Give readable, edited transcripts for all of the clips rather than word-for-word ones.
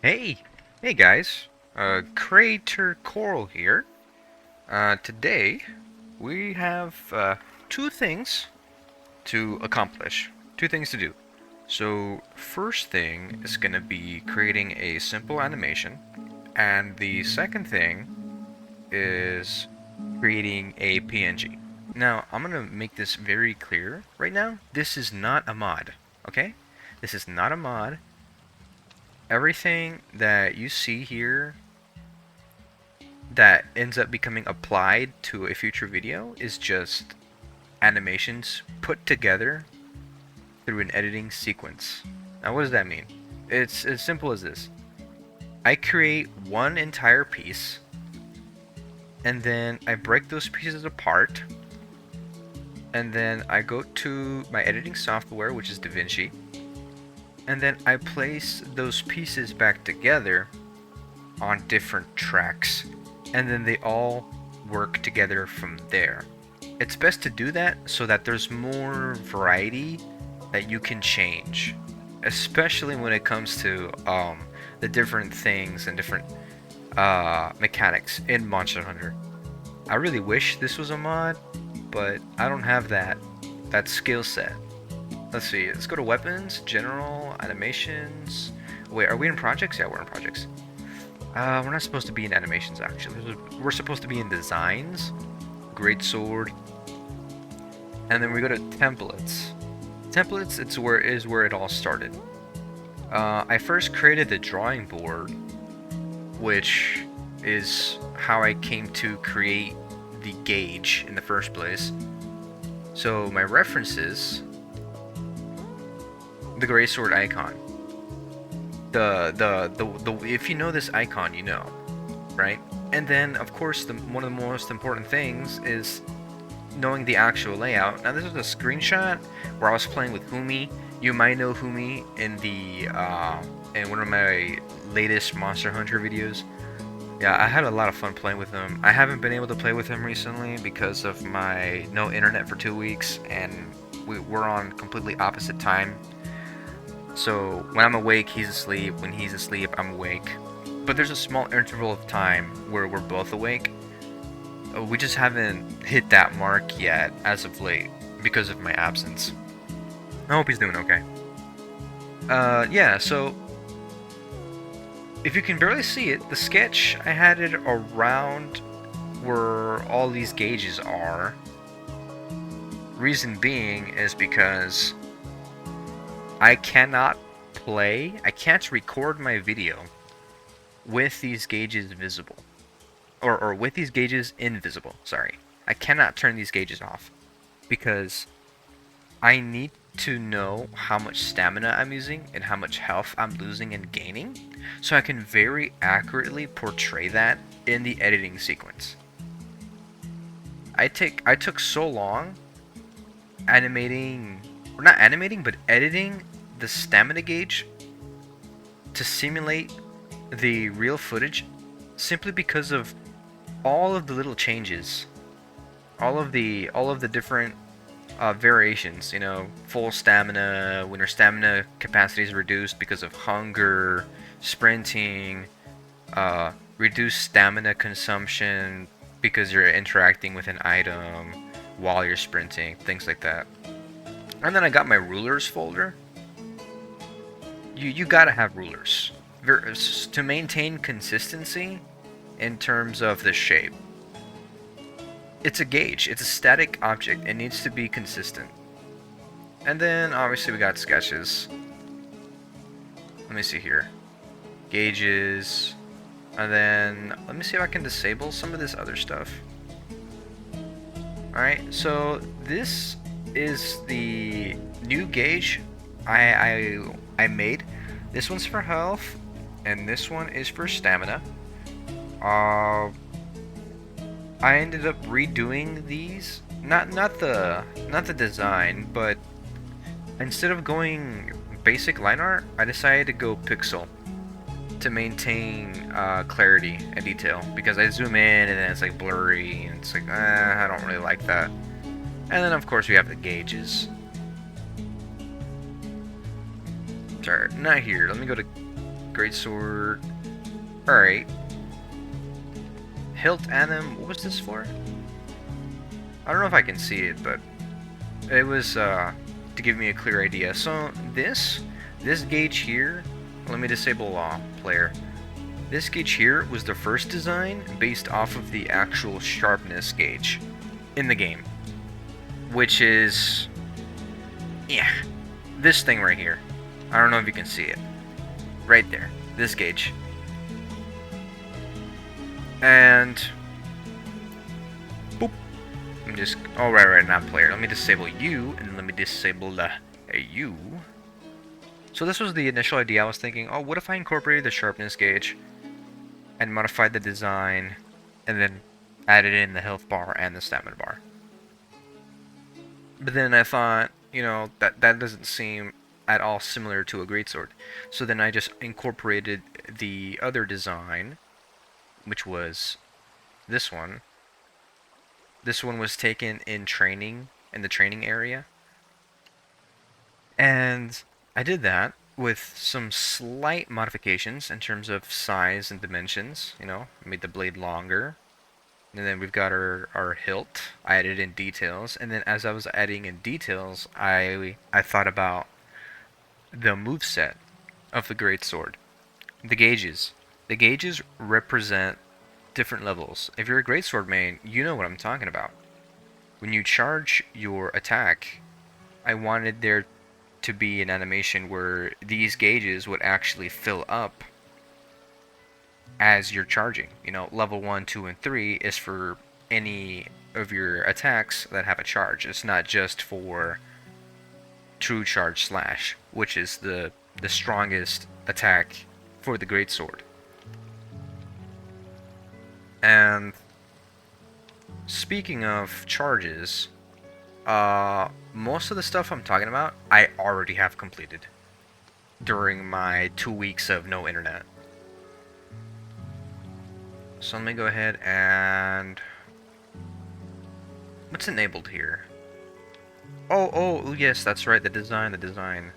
Hey, hey guys, Creator Coral here. Today we have two things to accomplish, two things to do. So, first thing is gonna be creating a simple animation, and the second thing is creating a PNG. Now, I'm gonna make this very clear right now. This is not a mod, okay? This is not a mod. Everything that you see here that ends up becoming applied to a future video is just animations put together through an editing sequence. Now, what does that mean? It's as simple as this. I create one entire piece, and then I break those pieces apart, and then I go to my editing software, which is DaVinci, and then I place those pieces back together on different tracks, and then they all work together from there. It's best to do that so that there's more variety that you can change, especially when it comes to the different things and different mechanics in Monster Hunter. I really wish this was a mod, but I don't have that skill set. Let's see. Let's go to weapons, general, animations. Wait, are we in projects? Yeah, we're in projects. We're not supposed to be in animations, actually. We're supposed to be in designs, great sword, and then we go to templates. Templates, is where it all started. I first created the drawing board, which is how I came to create the gauge in the first place. So my references, the gray sword icon. The if you know this icon, you know, right? And then of course one of the most important things is knowing the actual layout. Now this is a screenshot where I was playing with Humi. You might know Humi in one of my latest Monster Hunter videos. Yeah, I had a lot of fun playing with him. I haven't been able to play with him recently because of my no internet for 2 weeks, and we're on completely opposite time. So when I'm awake, he's asleep. When he's asleep, I'm awake. But there's a small interval of time where we're both awake. We just haven't hit that mark yet as of late because of my absence. I hope he's doing okay. Yeah, so if you can barely see it, the sketch, I had it around where all these gauges are. Reason being is because I can't record my video with these gauges visible. Or with these gauges invisible, sorry. I cannot turn these gauges off because I need to know how much stamina I'm using and how much health I'm losing and gaining, so I can very accurately portray that in the editing sequence. I took so long editing the stamina gauge to simulate the real footage, simply because of all of the little changes, all of the different variations. You know, full stamina when your stamina capacity is reduced because of hunger, sprinting, reduced stamina consumption because you're interacting with an item while you're sprinting, things like that. And then I got my rulers folder. You gotta have rulers to maintain consistency in terms of the shape. It's a gauge. It's a static object. It needs to be consistent. And then obviously we got sketches. Let me see here. Gauges. And then let me see if I can disable some of this other stuff. Alright, so this is the new gauge I made. This one's for health, and this one is for stamina. I ended up redoing these. Not the design, but instead of going basic line art, I decided to go pixel to maintain clarity and detail, because I zoom in and then it's like blurry and it's like I don't really like that. And then of course we have the gauges. Sorry, not here. Let me go to Greatsword. Alright. Hilt Anim, what was this for? I don't know if I can see it, but it was to give me a clear idea. So this gauge here, let me disable player. This gauge here was the first design based off of the actual sharpness gauge in the game, which is, yeah, this thing right here. I don't know if you can see it. Right there, this gauge. And boop. I'm just, oh right, not player. Let me disable you, and then let me disable the you. So this was the initial idea. I was thinking, oh, what if I incorporated the sharpness gauge and modified the design, and then added in the health bar and the stamina bar. But then I thought, you know, that doesn't seem at all similar to a greatsword. So then I just incorporated the other design, which was this one. This one was taken in training, in the training area. And I did that with some slight modifications in terms of size and dimensions. You know, made the blade longer. And then we've got our hilt. I added in details. And then as I was adding in details, I thought about the moveset of the greatsword. The gauges. The gauges represent different levels. If you're a greatsword main, you know what I'm talking about. When you charge your attack, I wanted there to be an animation where these gauges would actually fill up as you're charging. You know, level 1, 2, and 3 is for any of your attacks that have a charge. It's not just for true charge slash, which is the strongest attack for the greatsword. And speaking of charges, most of the stuff I'm talking about, I already have completed during my 2 weeks of no internet. So let me go ahead and... what's enabled here? Oh, yes, that's right, the design. Let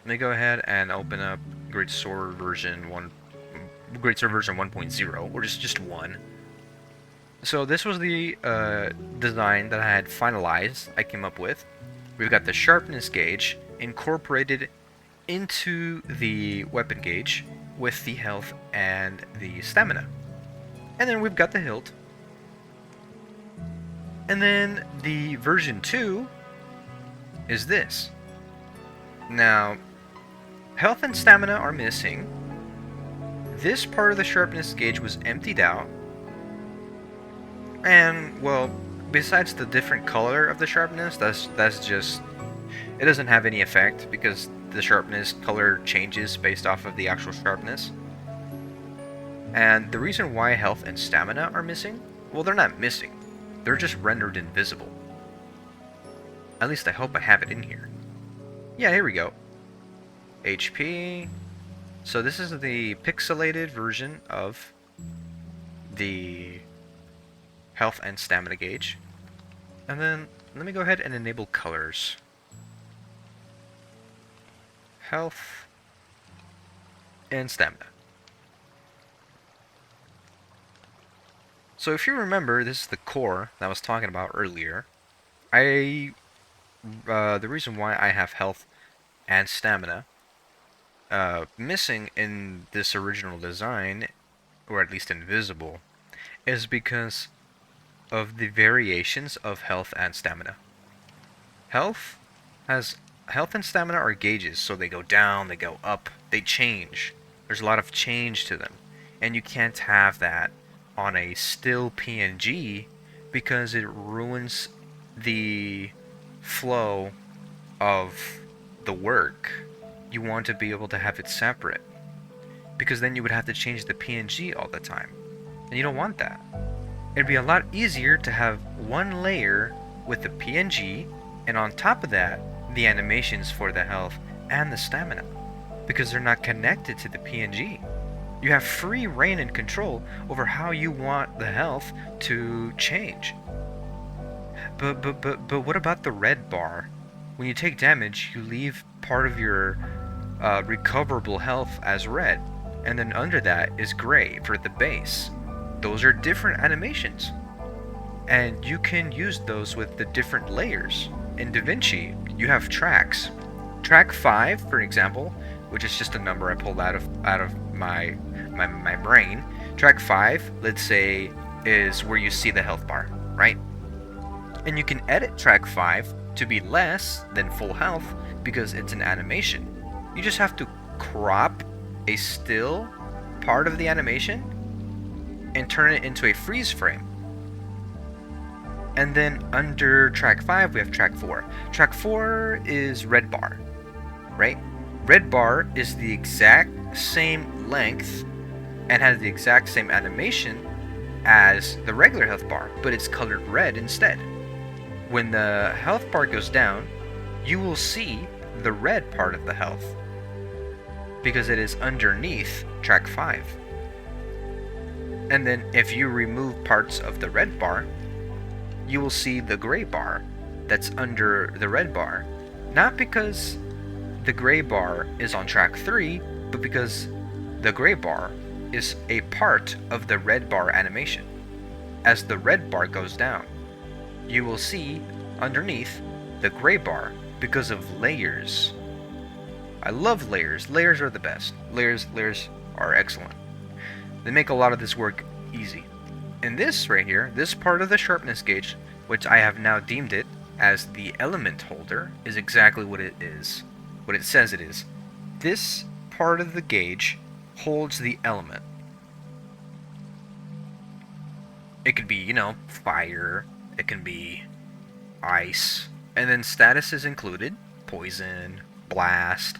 me go ahead and open up Greatsword version 1.0, or just 1. So this was the design that I had finalized, I came up with. We've got the sharpness gauge incorporated into the weapon gauge with the health and the stamina. And then we've got the hilt. And then the version 2 is this. Now, health and stamina are missing. This part of the sharpness gauge was emptied out. And, well, besides the different color of the sharpness, that's just... it doesn't have any effect because the sharpness color changes based off of the actual sharpness. And the reason why health and stamina are missing, well, they're not missing. They're just rendered invisible. At least I hope I have it in here. Yeah, here we go. HP. So this is the pixelated version of the health and stamina gauge. And then let me go ahead and enable colors. Health and stamina. So if you remember, this is the core that I was talking about earlier. The reason why I have health and stamina missing in this original design, or at least invisible, is because of the variations of health and stamina. Health and stamina are gauges, so they go down, they go up, they change. There's a lot of change to them, and you can't have that on a still PNG because it ruins the flow of the work. You want to be able to have it separate, because then you would have to change the PNG all the time, and you don't want that. It'd be a lot easier to have one layer with the PNG, and on top of that, the animations for the health and the stamina, because they're not connected to the PNG. You have free reign and control over how you want the health to change. But what about the red bar? When you take damage, you leave part of your recoverable health as red. and then under that is gray for the base. Those are different animations, and you can use those with the different layers. In DaVinci, you have tracks. Track 5, for example, which is just a number I pulled out of my brain. Track 5, let's say, is where you see the health bar, right? And you can edit track 5 to be less than full health because it's an animation. You just have to crop a still part of the animation and turn it into a freeze frame. And then under track 5, we have track 4. Track 4 is red bar, right? Red bar is the exact same length and has the exact same animation as the regular health bar, but it's colored red instead. When the health bar goes down, you will see the red part of the health because it is underneath track 5. And then if you remove parts of the red bar, you will see the gray bar that's under the red bar. Not because the gray bar is on track 3, but because the gray bar is a part of the red bar animation. As the red bar goes down, you will see underneath the gray bar because of layers. I love layers. Layers are the best. Layers are excellent. They make a lot of this work easy. And this right here, this part of the sharpness gauge, which I have now deemed it as the element holder, is exactly what it is. What it says it is. This part of the gauge holds the element. It could be, fire. It can be ice. And then status is included. Poison, blast.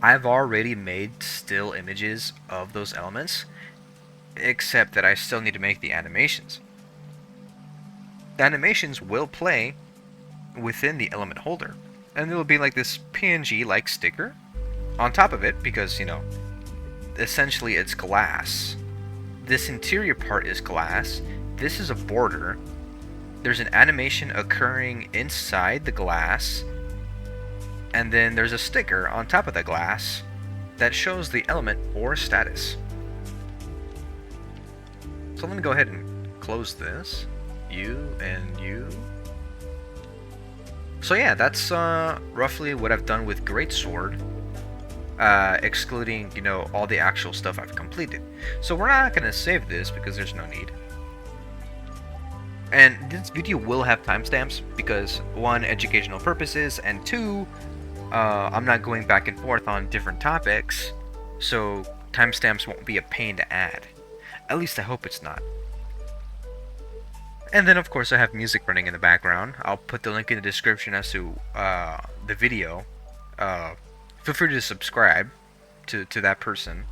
I've already made still images of those elements, except that I still need to make the animations. The animations will play within the element holder, and it'll be like this PNG-like sticker on top of it because, essentially it's glass. This interior part is glass. This is a border. There's an animation occurring inside the glass, and then there's a sticker on top of the glass that shows the element or status. So let me go ahead and close this. You and you. So yeah, that's roughly what I've done with Greatsword, excluding, all the actual stuff I've completed. So we're not going to save this because there's no need. And this video will have timestamps because, one, educational purposes, and two, I'm not going back and forth on different topics, so timestamps won't be a pain to add. At least I hope it's not. And then, of course, I have music running in the background. I'll put the link in the description as to the video. Feel free to subscribe to that person.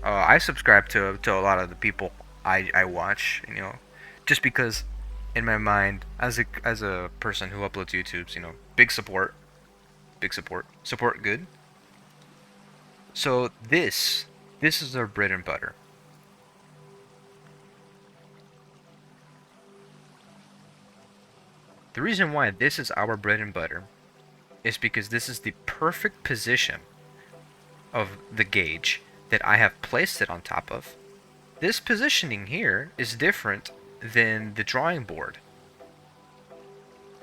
I subscribe to a lot of the people I watch, just because in my mind, as a person who uploads YouTubes, big support. Support good. So this is our bread and butter. The reason why this is our bread and butter is because this is the perfect position of the gauge that I have placed it on top of. This positioning here is different than the drawing board.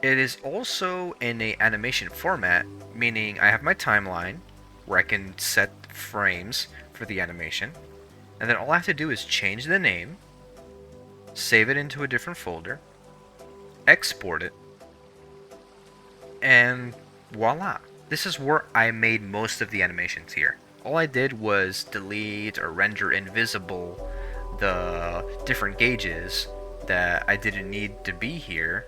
It is also in a animation format, meaning I have my timeline where I can set frames for the animation, and then all I have to do is change the name, save it into a different folder, export it, and voila. This is where I made most of the animations here. All I did was delete or render invisible the different gauges that I didn't need to be here,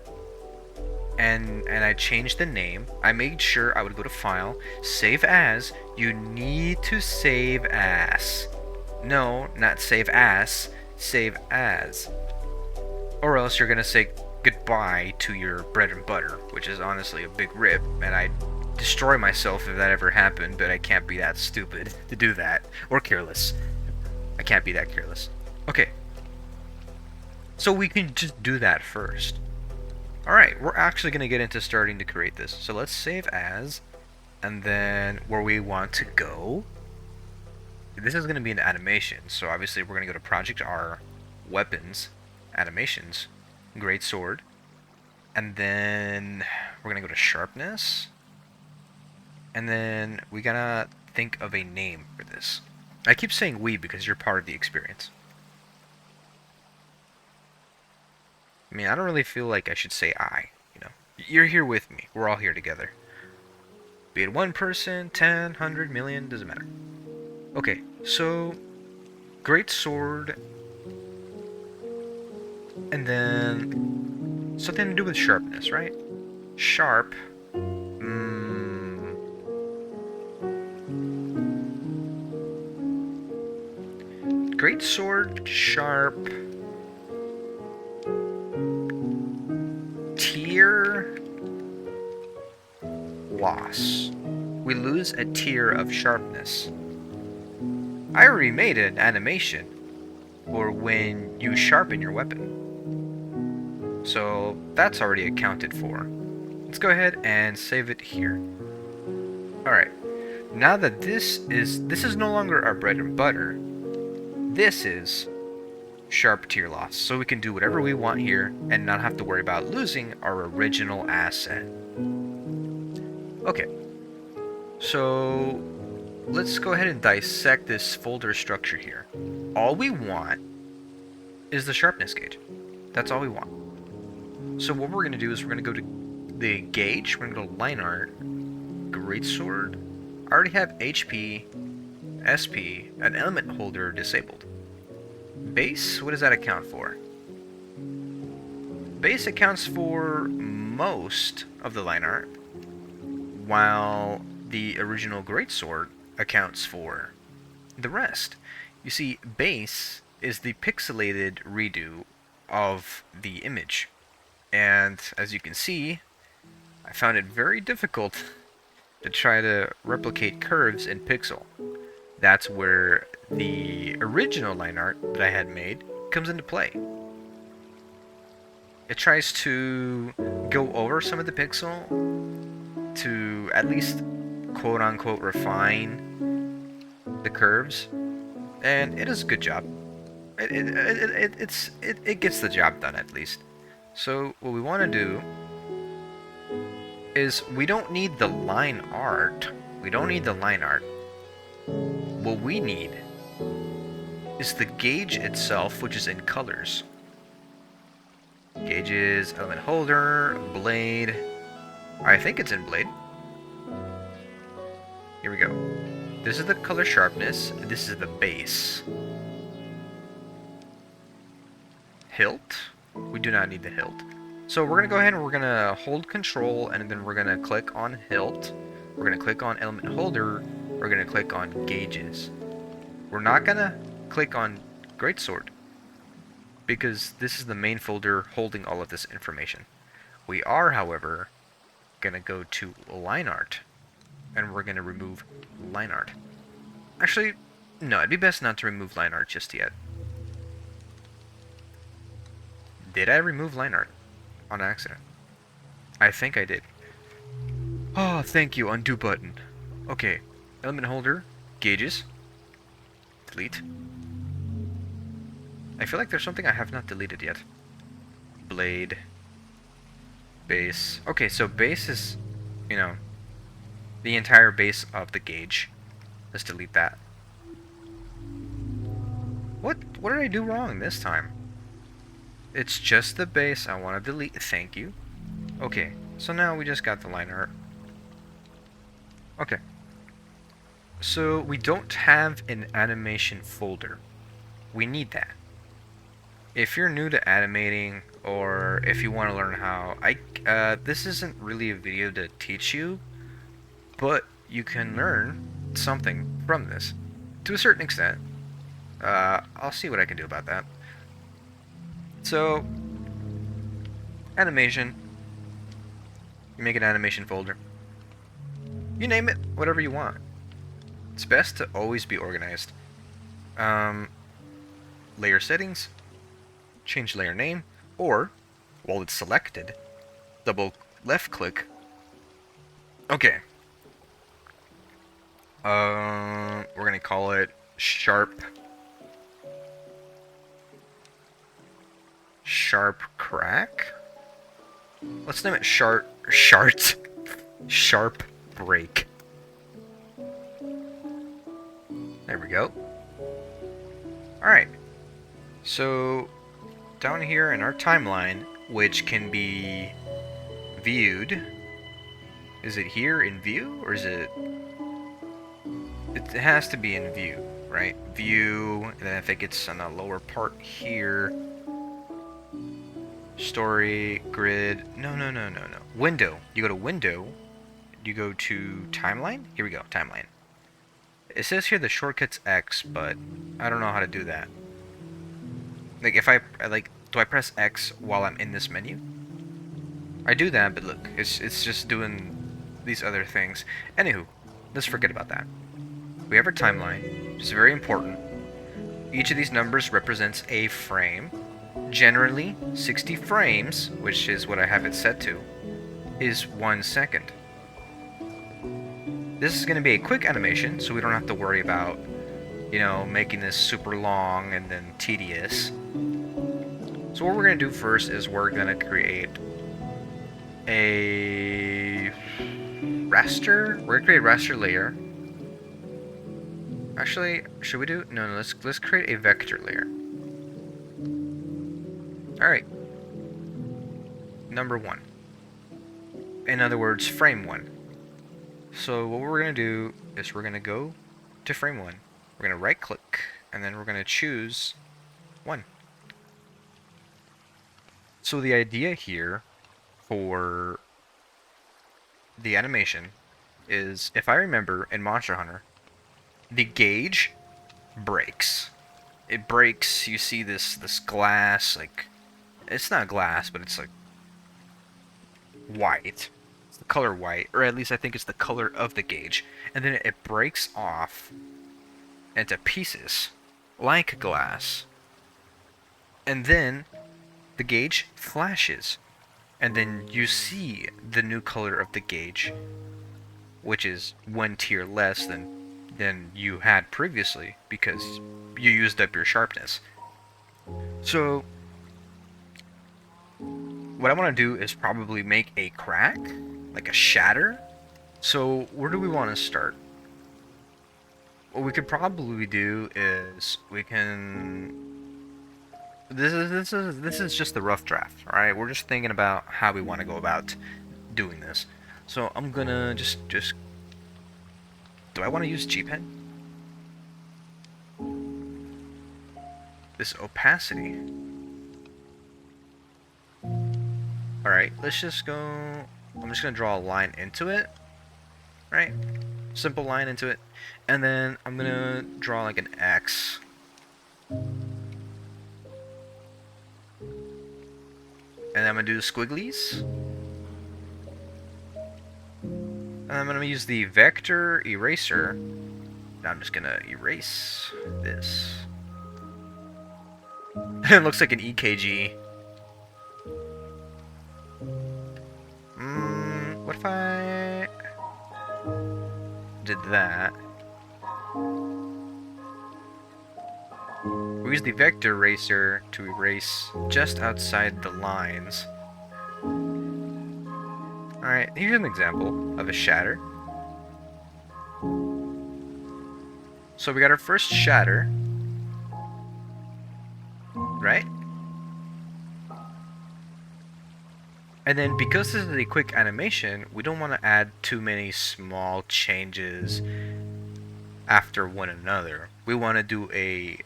and I changed the name. I made sure I would go to File, Save As. You need to save as. No, not save as, save as. Or else you're gonna say goodbye to your bread and butter, which is honestly a big rip, and I'd destroy myself if that ever happened, but I can't be that stupid to do that. Or careless. I can't be that careless. Okay. So we can just do that first. Alright, we're actually going to get into starting to create this. So let's save as, and then where we want to go this is going to be an animation, so obviously we're going to go to Project R, Weapons, Animations, Great Sword, and then we're going to go to Sharpness, and then we gotta think of a name for this. I keep saying we because you're part of the experience. I mean, I don't really feel like I should say I, you know. You're here with me. We're all here together. Be it one person, 10, 100, million, doesn't matter. Okay, so Great Sword, and then something to do with sharpness, right? Sharp. Great Sword, sharp. Tier loss. We lose a tier of sharpness. I already made an animation for when you sharpen your weapon. So that's already accounted for. Let's go ahead and save it here. Alright. Now that this is no longer our bread and butter, this is sharp tier loss. So we can do whatever we want here and not have to worry about losing our original asset. Okay. So let's go ahead and dissect this folder structure here. All we want is the sharpness gauge. That's all we want. So what we're going to do is we're going to go to the gauge. We're going to go to line art, greatsword. I already have HP, SP, and element holder disabled. Base, what does that account for? Base accounts for most of the line art, while the original greatsword accounts for the rest. You see, base is the pixelated redo of the image. And as you can see, I found it very difficult to try to replicate curves in pixel. That's where the original line art that I had made comes into play. It tries to go over some of the pixel to at least quote-unquote refine the curves, and it does a good job. It gets the job done at least. So what we want to do is we don't need the line art. We don't need the line art. What we need is the gauge itself, which is in colors. Gauges, element holder, blade. I think it's in blade. Here we go. This is the color sharpness. This is the base. Hilt. We do not need the hilt. So we're going to go ahead and we're going to hold control, and then we're going to click on hilt. We're going to click on element holder. We're going to click on gauges. We're not going to click on greatsword because this is the main folder holding all of this information. We are, however, going to go to line art, and we're going to remove line art. Actually, no, it'd be best not to remove line art just yet. Did I remove line art on accident? I think I did. Oh, thank you, undo button. Okay, element holder, gauges, delete. I feel like there's something I have not deleted yet. Blade, base. Okay, so base is, you know, the entire base of the gauge. Let's delete that. What did I do wrong this time? It's just the base I want to delete. Thank you. Okay, so now we just got the line art. Okay. So we don't have an animation folder. We need that. If you're new to animating, or if you want to learn how, this isn't really a video to teach you, but you can learn something from this to a certain extent. I'll see what I can do about that. So, animation. You make an animation folder. You name it, whatever you want. It's best to always be organized. Layer settings, change layer name, or, while it's selected, double left click. Okay. We're gonna call it Sharp crack? Let's name it sharp break. There we go. Alright. So, down here in our timeline, which can be viewed, is it here in view, or is it... It has to be in view, right? View, and then if it gets on the lower part here... Story, grid, no. Window. You go to window, you go to timeline. Here we go, timeline. It says here the shortcut's X, but I don't know how to do that. Like, if I do I press X while I'm in this menu? I do that, but look, it's just doing these other things. Anywho, let's forget about that. We have our timeline, which is very important. Each of these numbers represents a frame. Generally, 60 frames, which is what I have it set to, is 1 second. This is going to be a quick animation, so we don't have to worry about, you know, making this super long and then tedious. So what we're going to do first is we're going to create a raster. We're going to create a raster layer. Actually, should we do... No, let's create a vector layer. Alright. Number 1. In other words, frame 1. So what we're going to do is we're going to go to frame 1. We're going to right click, and then we're going to choose 1. So the idea here for the animation is, if I remember in Monster Hunter, the gauge breaks. It breaks, you see this glass, like, it's not glass, but it's like white. It's the color white, or at least I think it's the color of the gauge. And then it breaks off into pieces, like glass. And then the gauge flashes. And then you see the new color of the gauge, which is 1 tier less than you had previously, because you used up your sharpness. So what I want to do is probably make a crack, like a shatter. So where do we want to start? What we could probably do is we can... This is just the rough draft, alright? We're just thinking about how we want to go about doing this. So I'm gonna just... Do I want to use G-Pen? This opacity. Alright, let's just go... I'm just gonna draw a line into it. Right? Simple line into it. And then I'm gonna draw like an X. And I'm gonna do squigglies. And I'm gonna use the vector eraser. Now I'm just gonna erase this. It looks like an EKG. What if I did that? We use the vector eraser to erase just outside the lines. Alright, here's an example of a shatter. So we got our first shatter. Right? And then because this is a quick animation, we don't want to add too many small changes after one another. We want to do a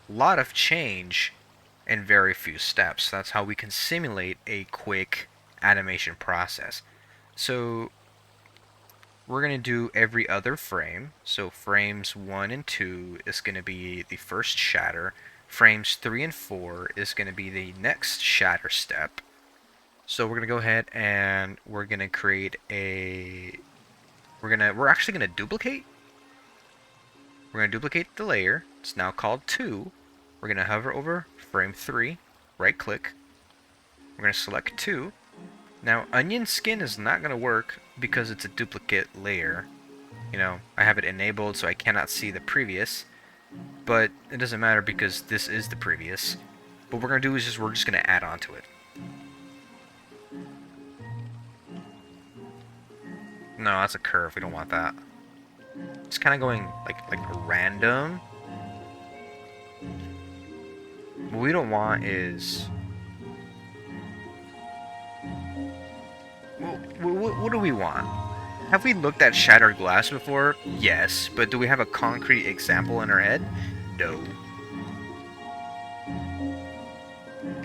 lot of change in very few steps. That's how we can simulate a quick animation process. So we're going to do every other frame. So frames 1 and 2 is going to be the first shatter. Frames 3 and 4 is going to be the next shatter step. So we're going to go ahead and we're going to create a... We're actually going to duplicate. We're going to duplicate the layer. It's now called 2. We're going to hover over frame 3, right click. We're going to select 2. Now, onion skin is not going to work because it's a duplicate layer. You know, I have it enabled so I cannot see the previous. but it doesn't matter because this is the previous. What we're gonna do is we're just gonna add on to it. No, that's a curve. We don't want that. It's kind of going like random. What we don't want is... What do we want? Have we looked at shattered glass before? Yes, but do we have a concrete example in our head? No.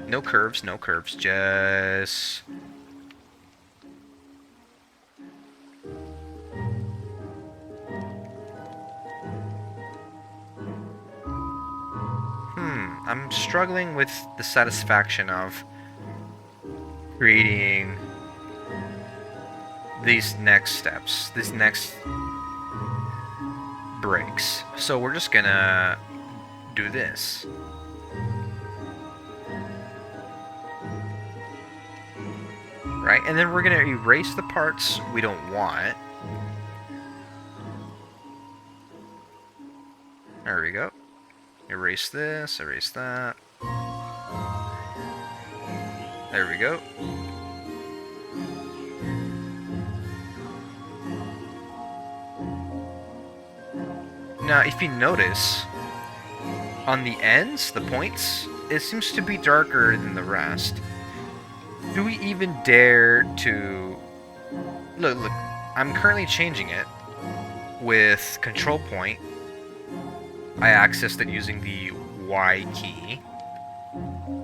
No curves, no curves, just... I'm struggling with the satisfaction of creating these next steps, these next breaks. So we're just gonna do this. Right? And then we're gonna erase the parts we don't want. There we go. Erase this, erase that. There we go. Now, if you notice, on the ends, the points, it seems to be darker than the rest. Do we even dare to... Look, I'm currently changing it with control point. I accessed it using the Y key.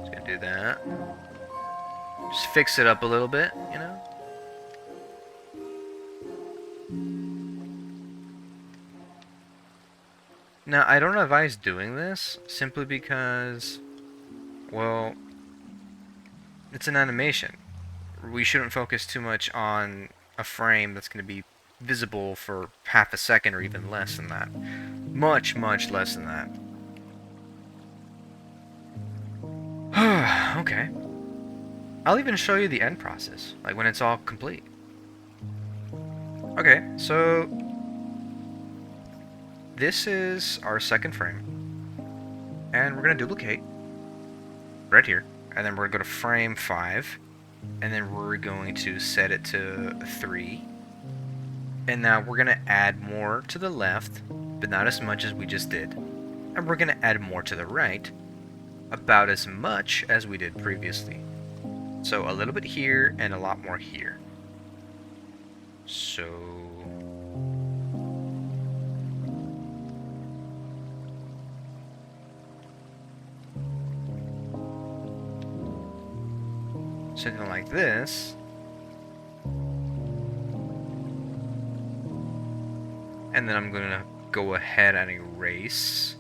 Just gonna do that. Just fix it up a little bit, you know? Now, I don't advise doing this simply because, well, it's an animation. We shouldn't focus too much on a frame that's going to be visible for half a second or even less than that. Much, much less than that. Okay. I'll even show you the end process, like when it's all complete. Okay, so this is our second frame. And we're going to duplicate right here. And then we're going to go to frame 5. And then we're going to set it to 3. And now we're going to add more to the left, but not as much as we just did. And we're going to add more to the right, about as much as we did previously. So a little bit here and a lot more here. So... something like this. And then I'm going to go ahead and erase.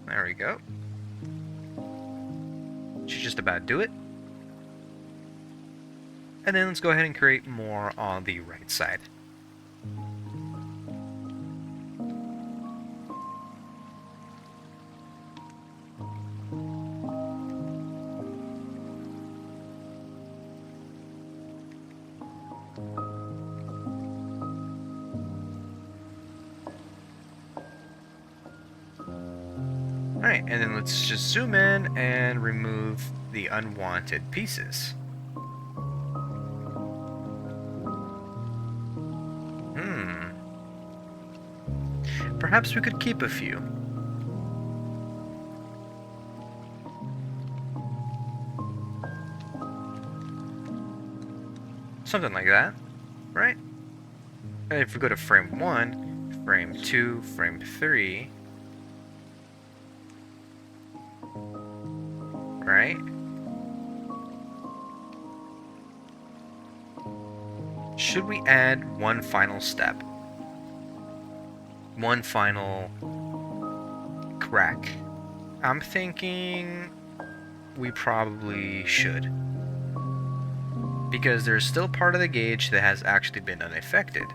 There we go. Should just about do it. And then let's go ahead and create more on the right side. Alright, and then let's just zoom in and remove the unwanted pieces. Perhaps we could keep a few. Something like that, right? And if we go to frame 1, frame 2, frame 3... right? Should we add one final step? One final crack? I'm thinking we probably should. Because there's still part of the gauge that has actually been unaffected.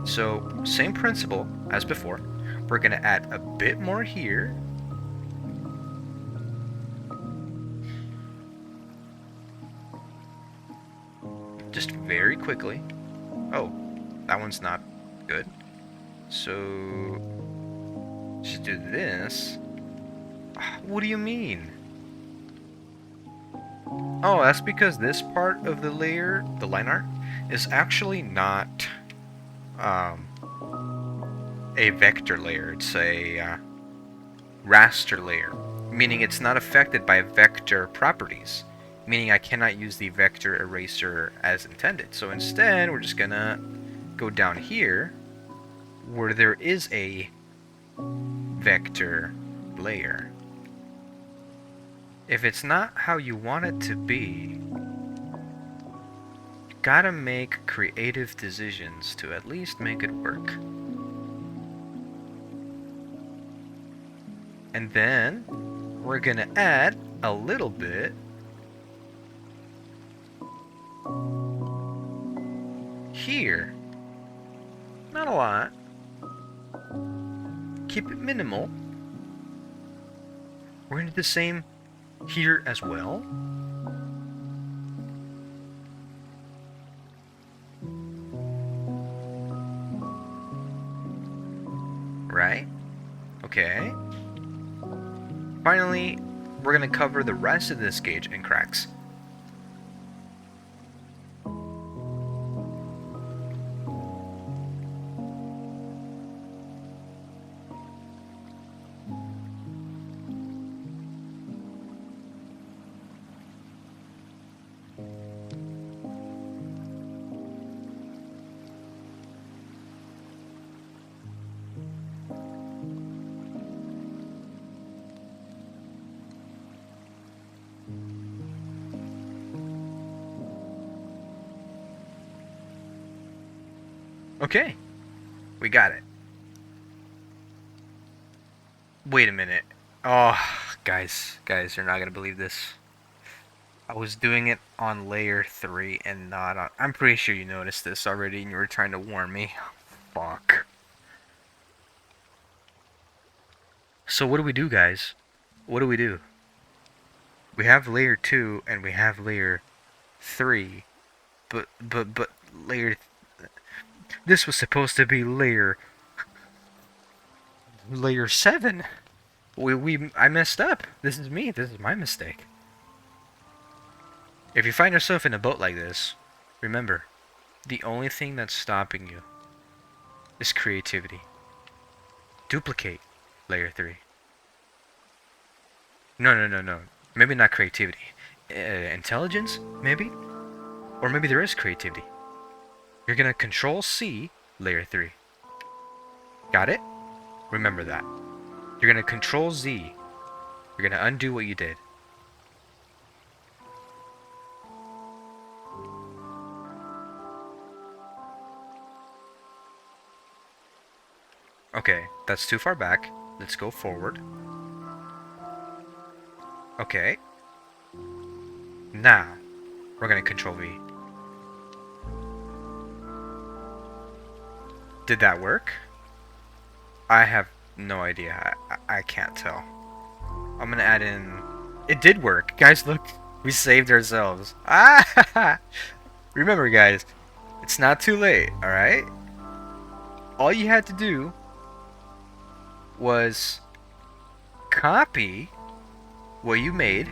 So, same principle as before. We're going to add a bit more here. Just very quickly. Oh, that one's not good. So just do this. What do you mean? Oh, that's because this part of the layer, the line art, is actually not um, a vector layer. It's a raster layer, meaning it's not affected by vector properties, meaning I cannot use the vector eraser as intended. So instead, we're just gonna go down here where there is a vector layer. If it's not how you want it to be, you gotta make creative decisions to at least make it work. And then we're gonna add a little bit here. Not a lot. Keep it minimal. We're gonna do the same here as well. Right? Okay. Finally, we're gonna cover the rest of this gauge in cracks. Okay, we got it. Wait a minute. Oh, guys, you're not gonna believe this. I was doing it on layer 3 and not on... I'm pretty sure you noticed this already and you were trying to warn me. Fuck. So what do we do, guys? What do we do? We have layer 2 and we have layer 3. But layer... This was supposed to be layer 7. I messed up. This is me. This is my mistake. If you find yourself in a boat like this, remember, the only thing that's stopping you is creativity. Duplicate layer 3. No. Maybe not creativity. Intelligence, maybe? Or maybe there is creativity. You're gonna Control C layer 3. Got it? Remember that. You're gonna Control Z. You're gonna undo what you did. Okay, that's too far back. Let's go forward. Okay. Now, we're gonna Control V. Did that work? I have no idea. I can't tell. I'm gonna add in... It did work. Guys, look. We saved ourselves. Ah! Remember, guys. It's not too late, alright? All you had to do was copy what you made,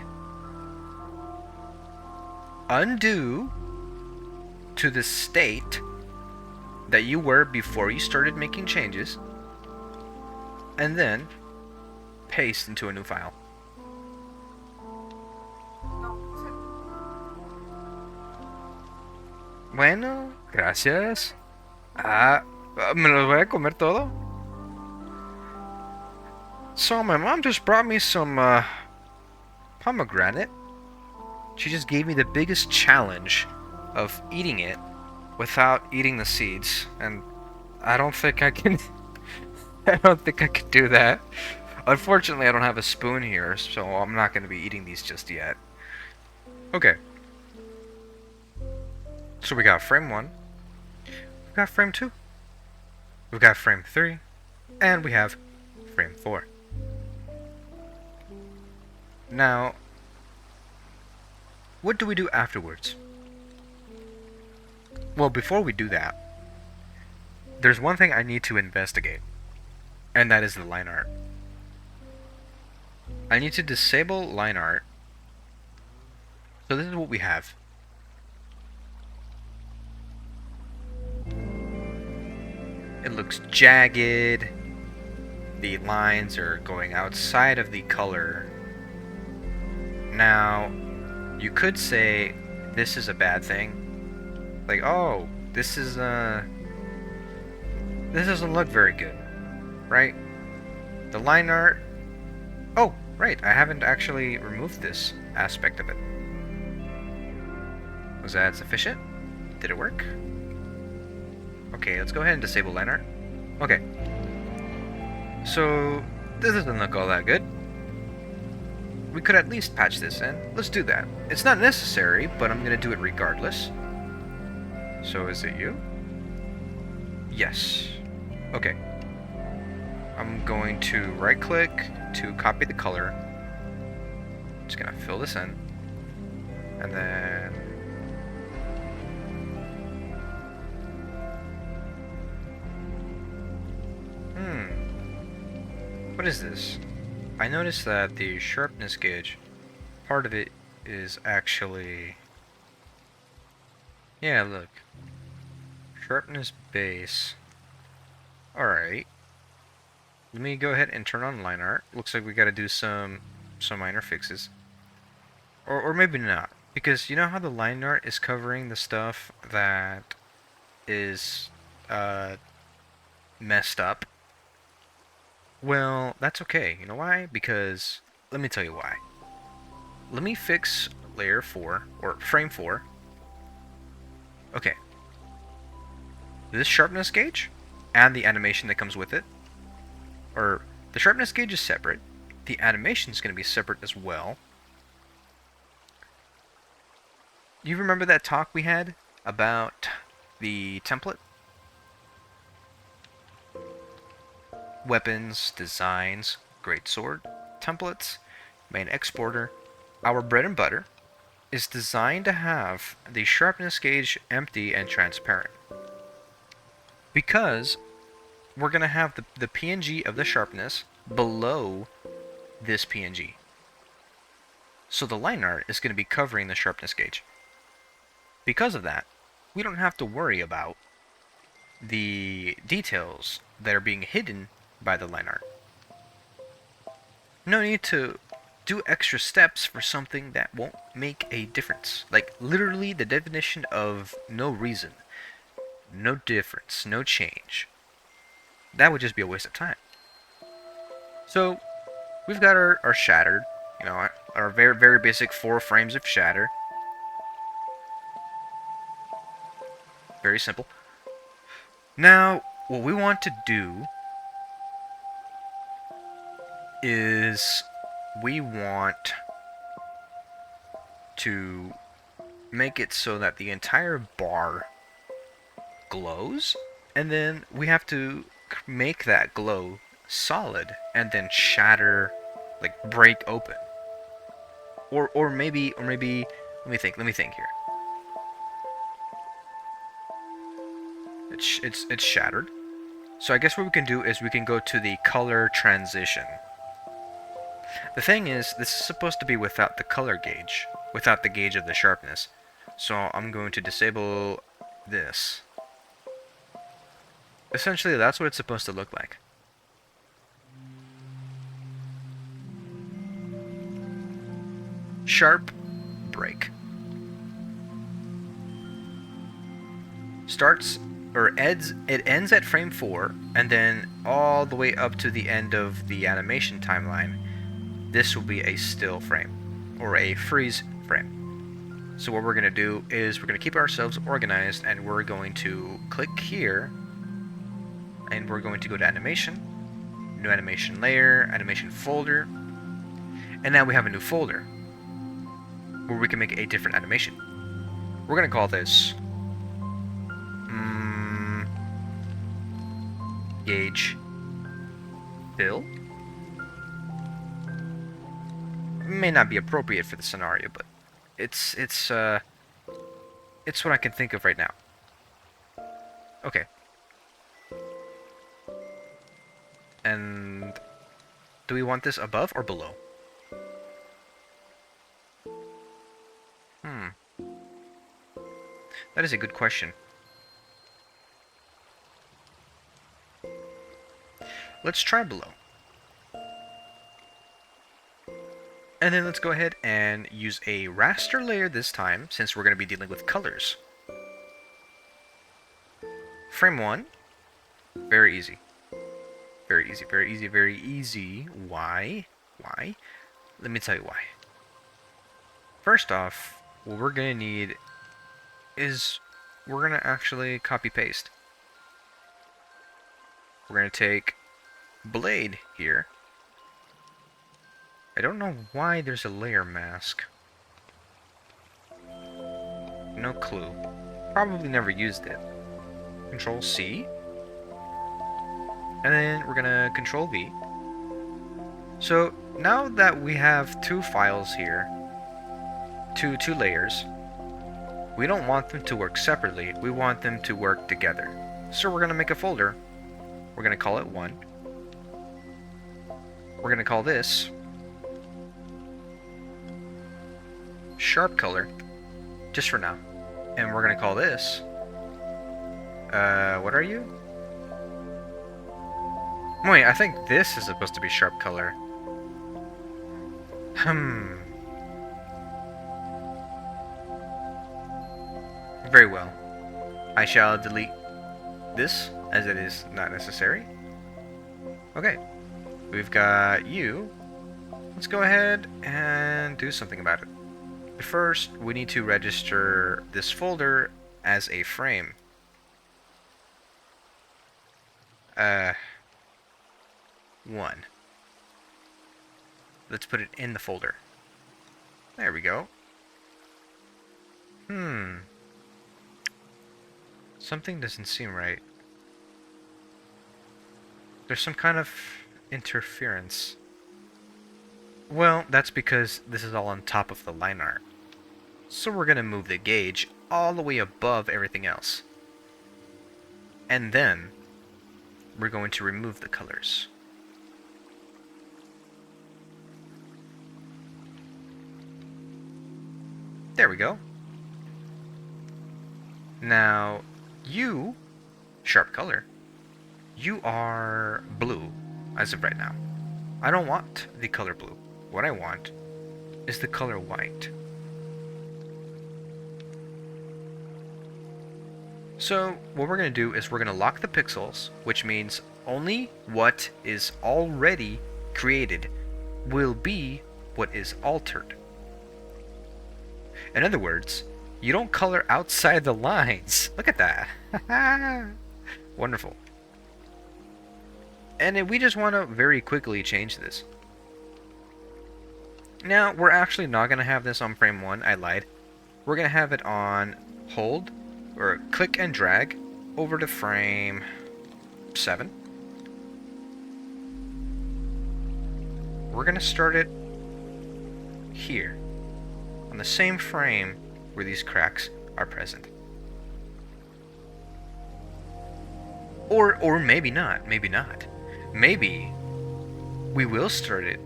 undo to the state that you were before you started making changes, and then paste into a new file. Bueno, gracias. ¿Me lo voy a comer todo? So my mom just brought me some pomegranate. She just gave me the biggest challenge of eating it without eating the seeds, and I don't think I can I don't think I can do that. Unfortunately, I don't have a spoon here, so I'm not going to be eating these just yet. Okay. So we got frame 1. We got frame 2. We got frame 3. And we have frame 4. Now, what do we do afterwards? Well, before we do that, there's one thing I need to investigate, and that is the line art. I need to disable line art. So this is what we have. It looks jagged. The lines are going outside of the color. Now, you could say this is a bad thing. Like, oh, this doesn't look very good, right? The line art. Oh, right, I haven't actually removed this aspect of it. Was that sufficient? Did it work? Okay, let's go ahead and disable line art. Okay. So, this doesn't look all that good. We could at least patch this in. Let's do that. It's not necessary, but I'm gonna do it regardless. So is it you? Yes. Okay. I'm going to right click to copy the color. Just gonna fill this in. And then what is this? I noticed that the sharpness gauge, part of it is actually... Yeah, look. Sharpness base. Alright. Let me go ahead and turn on line art. Looks like we gotta do some minor fixes. Or maybe not. Because you know how the line art is covering the stuff that is messed up? Well, that's okay. You know why? Because, let me tell you why. Let me fix layer 4, or frame 4. Okay. This sharpness gauge, and the animation that comes with it, or the sharpness gauge is separate, the animation is going to be separate as well. You remember that talk we had about the template? Weapons, designs, greatsword, templates, main exporter. Our bread and butter is designed to have the sharpness gauge empty and transparent. Because we're going to have the PNG of the sharpness below this PNG. So the line art is going to be covering the sharpness gauge. Because of that, we don't have to worry about the details that are being hidden by the line art. No need to do extra steps for something that won't make a difference. Like, literally the definition of no reason. No difference, no change. That would just be a waste of time. So, we've got our Shattered, you know, our very, very basic 4 frames of Shatter. Very simple. Now, what we want to do is we want to make it so that the entire bar glows, and then we have to make that glow solid and then shatter, like break open. Or maybe let me think here. It's shattered. So I guess what we can do is we can go to the color transition. The thing is, this is supposed to be without the color gauge, without the gauge of the sharpness. So I'm going to disable this. Essentially, that's what it's supposed to look like. Sharp break. Starts or it ends at frame 4, and then all the way up to the end of the animation timeline, this will be a still frame, or a freeze frame. So what we're going to do is we're going to keep ourselves organized, and we're going to click here, and we're going to go to animation, new animation layer, animation folder, and now we have a new folder where we can make a different animation. We're going to call this gauge fill. May not be appropriate for the scenario, but it's what I can think of right now. Okay. Do we want this above or below? Hmm. That is a good question. Let's try below. And then let's go ahead and use a raster layer this time, since we're going to be dealing with colors. Frame 1. Very easy. Very easy, very easy, very easy. Why? Why? Let me tell you why. First off, what we're going to need is we're going to actually copy-paste. We're going to take blade here. I don't know why there's a layer mask. No clue. Probably never used it. Control C. And then we're gonna Control V. So now that we have two files here, two layers, we don't want them to work separately. We want them to work together. So we're gonna make a folder. We're gonna call it 1. We're gonna call this sharp color, just for now. And we're gonna call this, what are you? Wait, I think this is supposed to be sharp color. Very well. I shall delete this, as it is not necessary. Okay. We've got you. Let's go ahead and do something about it. But first, we need to register this folder as a frame. 1. Let's put it in the folder. There we go. Something doesn't seem right. There's some kind of interference. Well, that's because this is all on top of the line art. So we're going to move the gauge all the way above everything else. And then we're going to remove the colors. There we go. Now, you, sharp color, you are blue as of right now. I don't want the color blue. What I want is the color white. So what we're going to do is we're going to lock the pixels, which means only what is already created will be what is altered. In other words, you don't color outside the lines. Look at that. Wonderful. And we just want to very quickly change this. Now, we're actually not going to have this on frame 1. I lied. We're going to have it on hold, or click and drag, over to frame 7. We're going to start it here, on the same frame where these cracks are present. Or maybe not, maybe not. Maybe we will start it.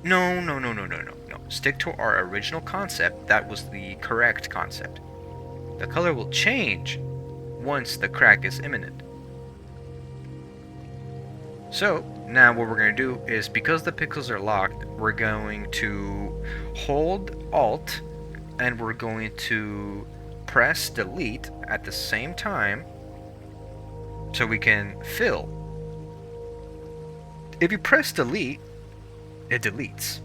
No. Stick to our original concept. That was the correct concept. The color will change once the crack is imminent. So, now what we're going to do is, because the pixels are locked, we're going to hold Alt and we're going to press Delete at the same time so we can fill. If you press Delete, it deletes.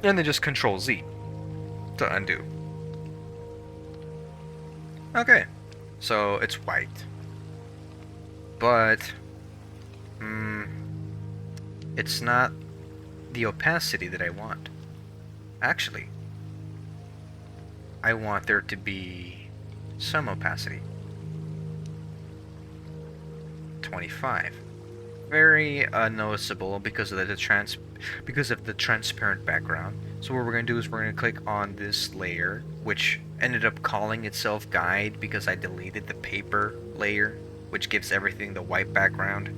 And then just Control Z to undo. Okay, so it's white. But it's not the opacity that I want. Actually, I want there to be some opacity. 25. Very noticeable because of the transparent background. So what we're going to do is we're going to click on this layer, which ended up calling itself guide because I deleted the paper layer, which gives everything the white background.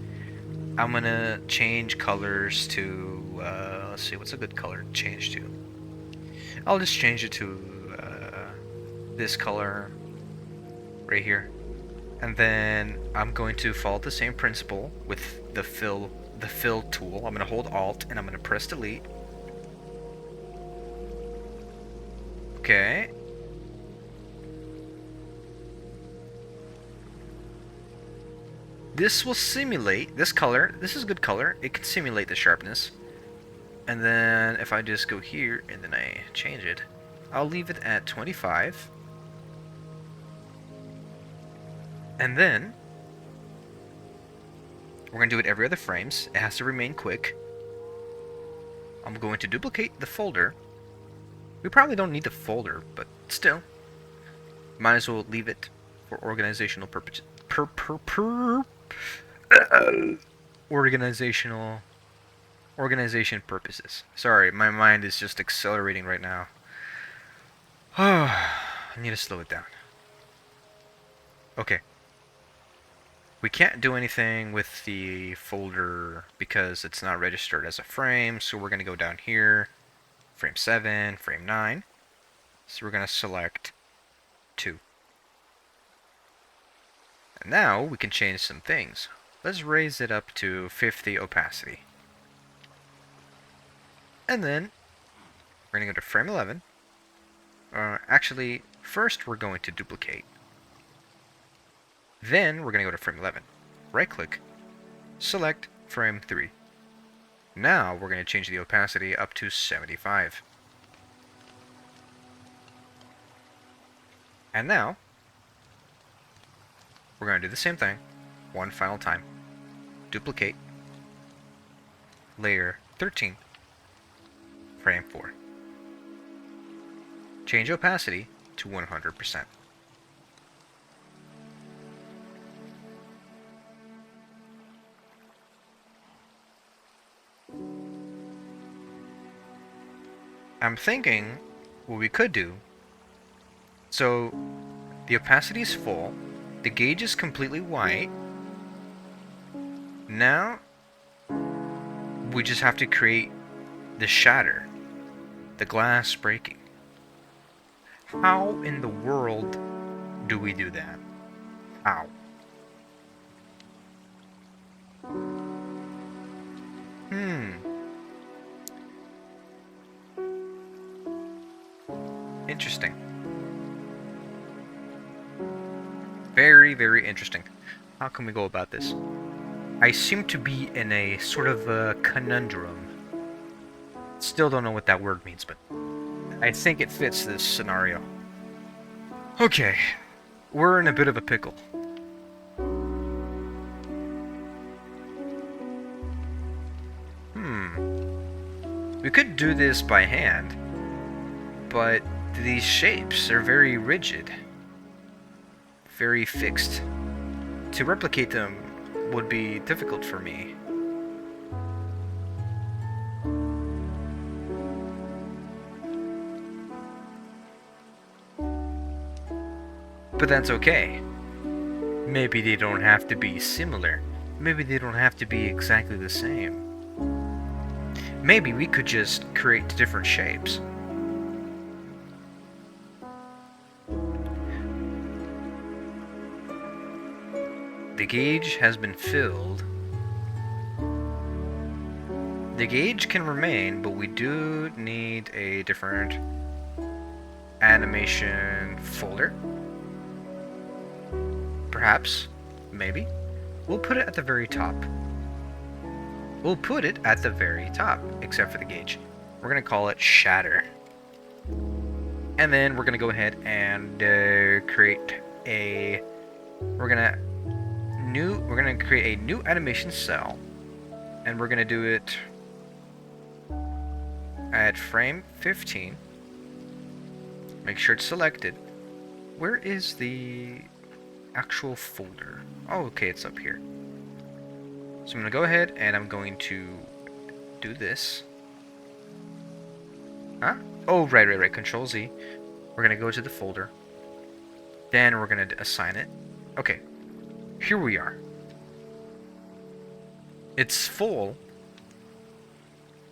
I'm gonna change colors to, let's see, what's a good color to change to? I'll just change it to this color right here. And then I'm going to follow the same principle with the fill tool. I'm going to hold Alt and I'm going to press delete. Okay. This will simulate this color. This is a good color. It can simulate the sharpness. And then if I just go here and then I change it, I'll leave it at 25. And then we're going to do it every other frames. It has to remain quick. I'm going to duplicate the folder. We probably don't need the folder, but still. Might as well leave it for organizational purposes. Organization purposes. Sorry, my mind is just accelerating right now. I need to slow it down. Okay. We can't do anything with the folder because it's not registered as a frame, so we're going to go down here, frame 7, frame 9. So we're going to select 2. And now we can change some things. Let's raise it up to 50 opacity. And then we're going to go to frame 11. Actually, first we're going to duplicate. Then we're going to go to frame 11. Right click, select frame 3. Now we're going to change the opacity up to 75. And now we're going to do the same thing one final time. Duplicate, layer 13, frame 4. Change opacity to 100%. I'm thinking what we could do, so the opacity is full, the gauge is completely white. Now we just have to create the shatter, the glass breaking. How in the world do we do that? How? Interesting. Very, very interesting. How can we go about this? I seem to be in a sort of a conundrum. Still don't know what that word means, but I think it fits this scenario. Okay, we're in a bit of a pickle. We could do this by hand, but these shapes are very rigid, very fixed. To replicate them would be difficult for me. But that's okay. Maybe they don't have to be similar. Maybe they don't have to be exactly the same. Maybe we could just create different shapes. The gauge has been filled. The gauge can remain, but we do need a different animation folder. Perhaps, maybe. We'll put it at the very top. We'll put it at the very top, except for the gauge. We're gonna call it Shatter. And then we're gonna go ahead and create a. We're gonna create a new animation cell, and we're gonna do it at frame 15. Make sure it's selected. Where is the actual folder? Oh, okay, it's up here. So I'm going to go ahead and I'm going to do this. Huh? Oh, right. Control Z. We're going to go to the folder. Then we're going to assign it. Okay. Here we are. it's full,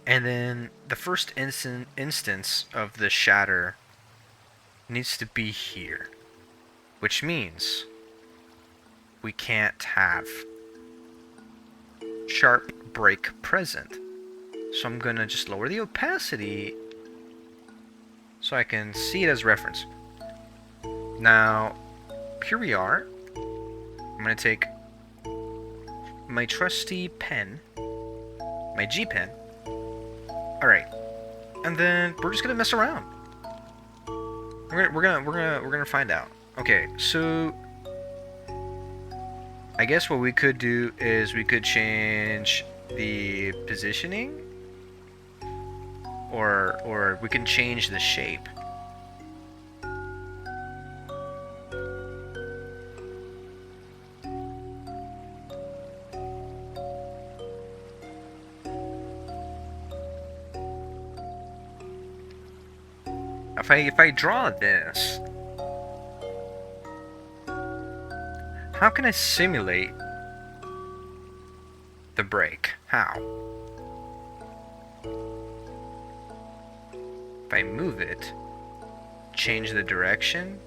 and then the first instance of the shatter needs to be here, which means we can't have sharp break present. So I'm gonna just lower the opacity so I can see it as reference. Now, here we are. I'm gonna take my trusty pen, my G pen. Alright. And then we're just gonna mess around. We're gonna find out. Okay, so I guess what we could do is we could change the positioning, or we can change the shape. If I draw this, how can I simulate the break? How? If I move it, change the direction,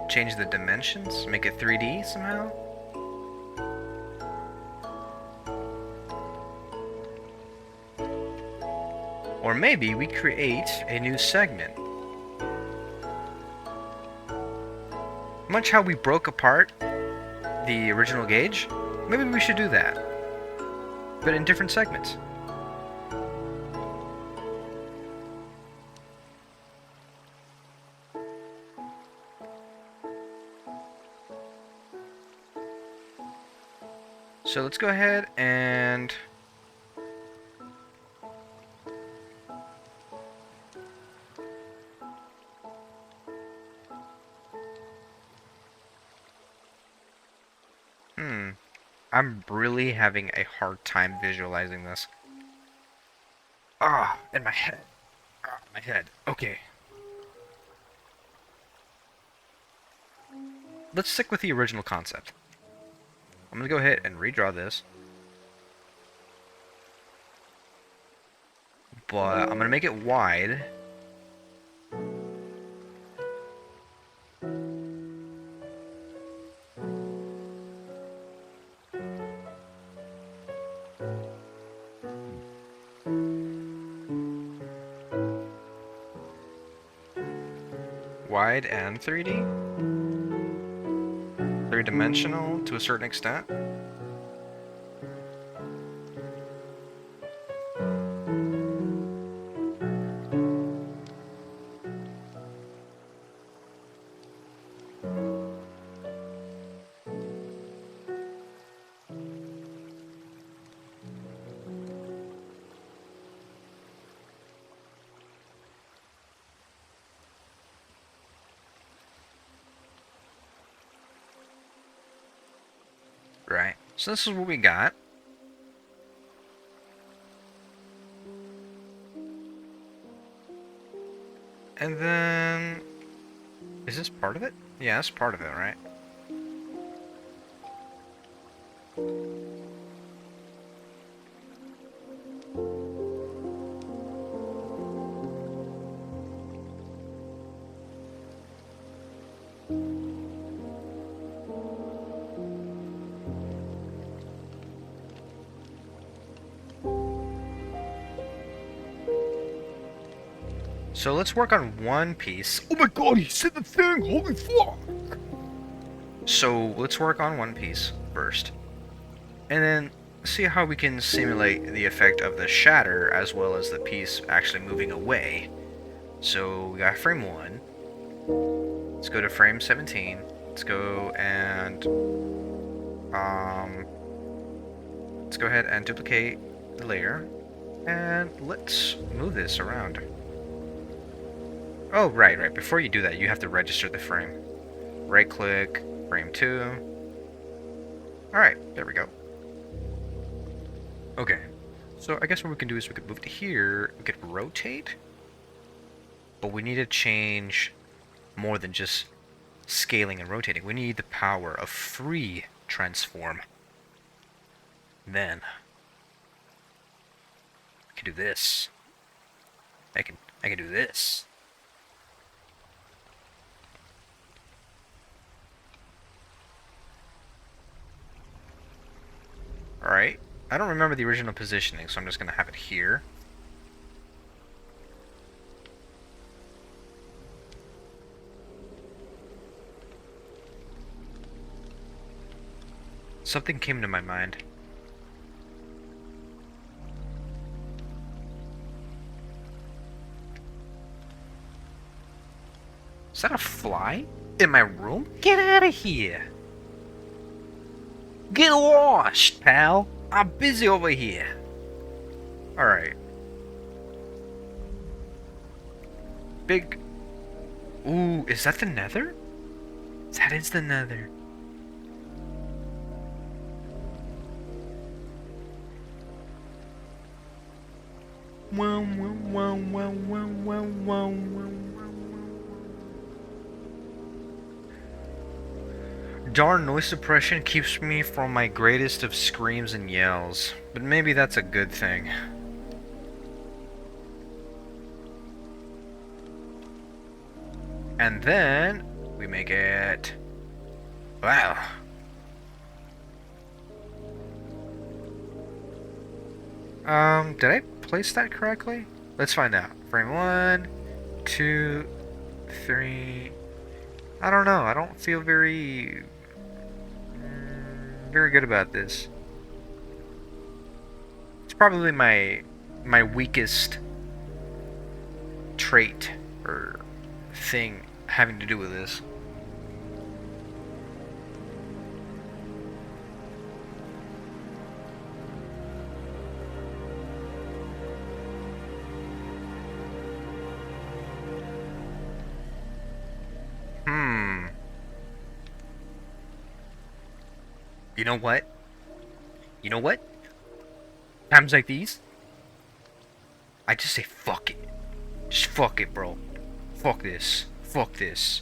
change the dimensions, make it 3D somehow? Or maybe we create a new segment. Much how we broke apart the original gauge, maybe we should do that, but in different segments. So let's go ahead and I'm really having a hard time visualizing this. In my head. My head. Okay. Let's stick with the original concept. I'm gonna go ahead and redraw this. But I'm gonna make it wide. Wide and 3D. Three-dimensional to a certain extent. Right. So this is what we got. And then... is this part of it? Yeah, that's part of it, right? So let's work on one piece. Oh my god, he said the thing! Holy fuck! So let's work on one piece first. And then see how we can simulate the effect of the shatter as well as the piece actually moving away. So we got frame 1. Let's go to frame 17. Let's go and let's go ahead and duplicate the layer. And let's move this around. Oh, right. Before you do that, you have to register the frame. Right click, frame 2. Alright, there we go. Okay, so I guess what we can do is we could move to here, we could rotate, but we need to change more than just scaling and rotating. We need the power of free transform. Then I can do this. I can do this. Alright. I don't remember the original positioning, so I'm just gonna have it here. Something came to my mind. Is that a fly? In my room? Get out of here! Get lost, pal! I'm busy over here. Alright. Big... Ooh, is that the nether? That is the nether. Wow, wow, wow, wow, wow, wow, wow, wow. Darn, noise suppression keeps me from my greatest of screams and yells. But maybe that's a good thing. And then we make it... Wow. Did I place that correctly? Let's find out. Frame 1, 2, 3... I don't know. I don't feel very good about this. It's probably my weakest trait or thing having to do with this. You know what? You know what? Times like these, I just say fuck it. Just fuck it, bro. Fuck this. Fuck this.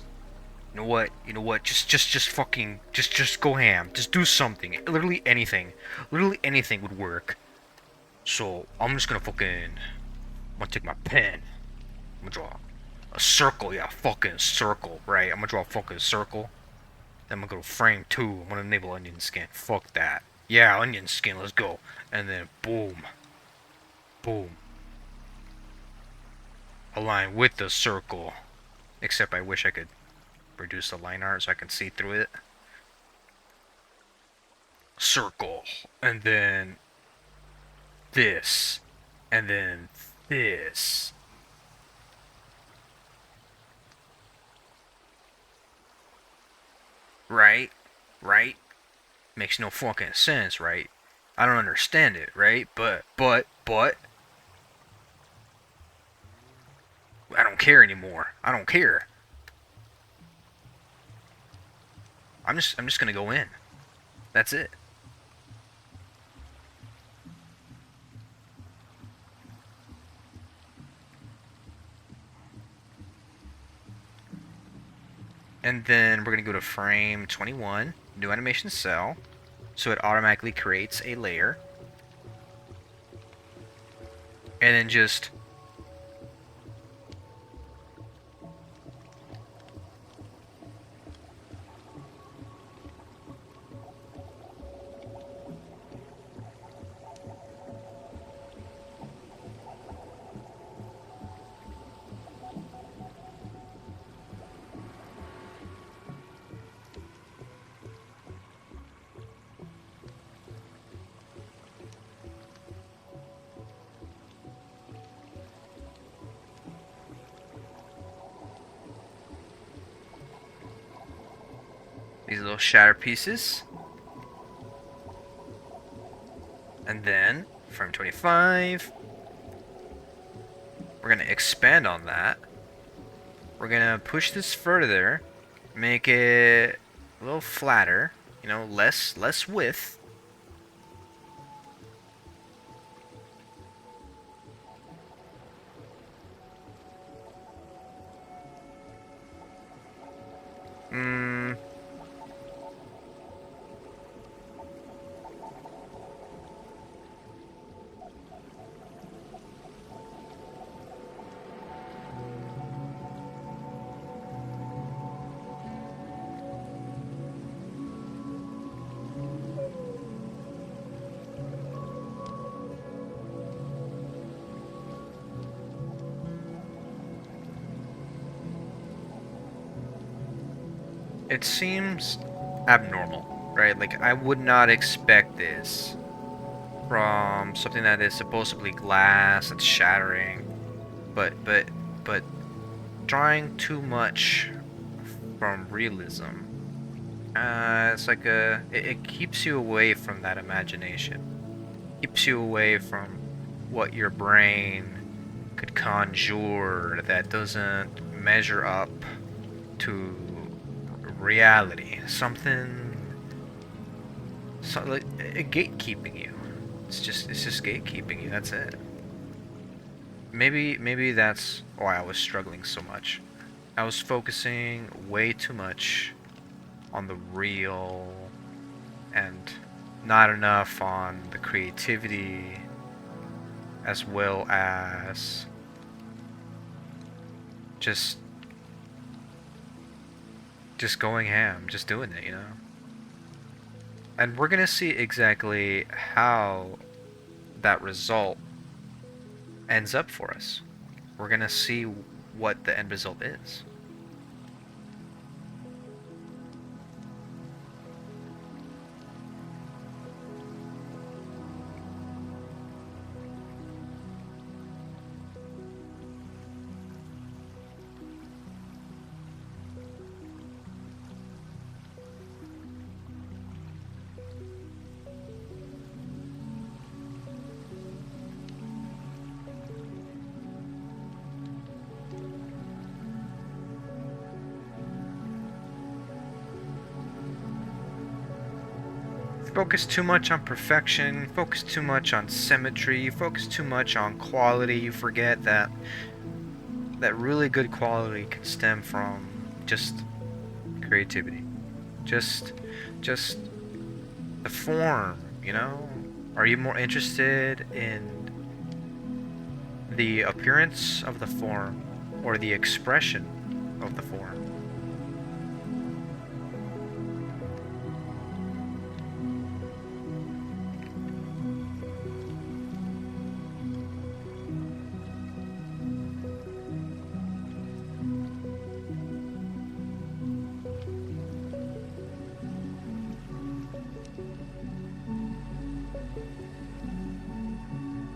You know what? You know what? Just fucking, just go ham. Just do something. Literally anything. Literally anything would work. So I'm just gonna fucking, I'm gonna take my pen. I'm gonna draw a circle. Yeah, fucking circle. Right. I'm gonna draw a fucking circle. Then I'm gonna go to frame 2. I'm gonna enable onion skin. Fuck that. Yeah, onion skin. Let's go. And then boom, boom. Align with the circle. Except I wish I could reduce the line art so I can see through it. Circle. And then this. And then this. Right? Right? Makes no fucking sense, right? I don't understand it, right? But I don't care anymore. I don't care. I'm just gonna go in. That's it. And then we're gonna go to frame 21, new animation cell, so it automatically creates a layer. And then just these little shatter pieces. And then, frame 25, we're going to expand on that. We're going to push this further, make it a little flatter, you know, less width. It seems abnormal, right? Like, I would not expect this from something that is supposedly glass and shattering, but but drawing too much from realism. It's like it keeps you away from that imagination. Keeps you away from what your brain could conjure that doesn't measure up to reality. Something, like gatekeeping you. It's just gatekeeping you. That's it. Maybe that's why I was struggling so much. I was focusing way too much on the real and not enough on the creativity, as well as just just going ham, just doing it, you know? And we're gonna see exactly how that result ends up for us. We're gonna see what the end result is. Focus too much on perfection, focus too much on symmetry, you focus too much on quality, you forget that really good quality can stem from just creativity. Just just the form, you know? Are you more interested in the appearance of the form or the expression of the form?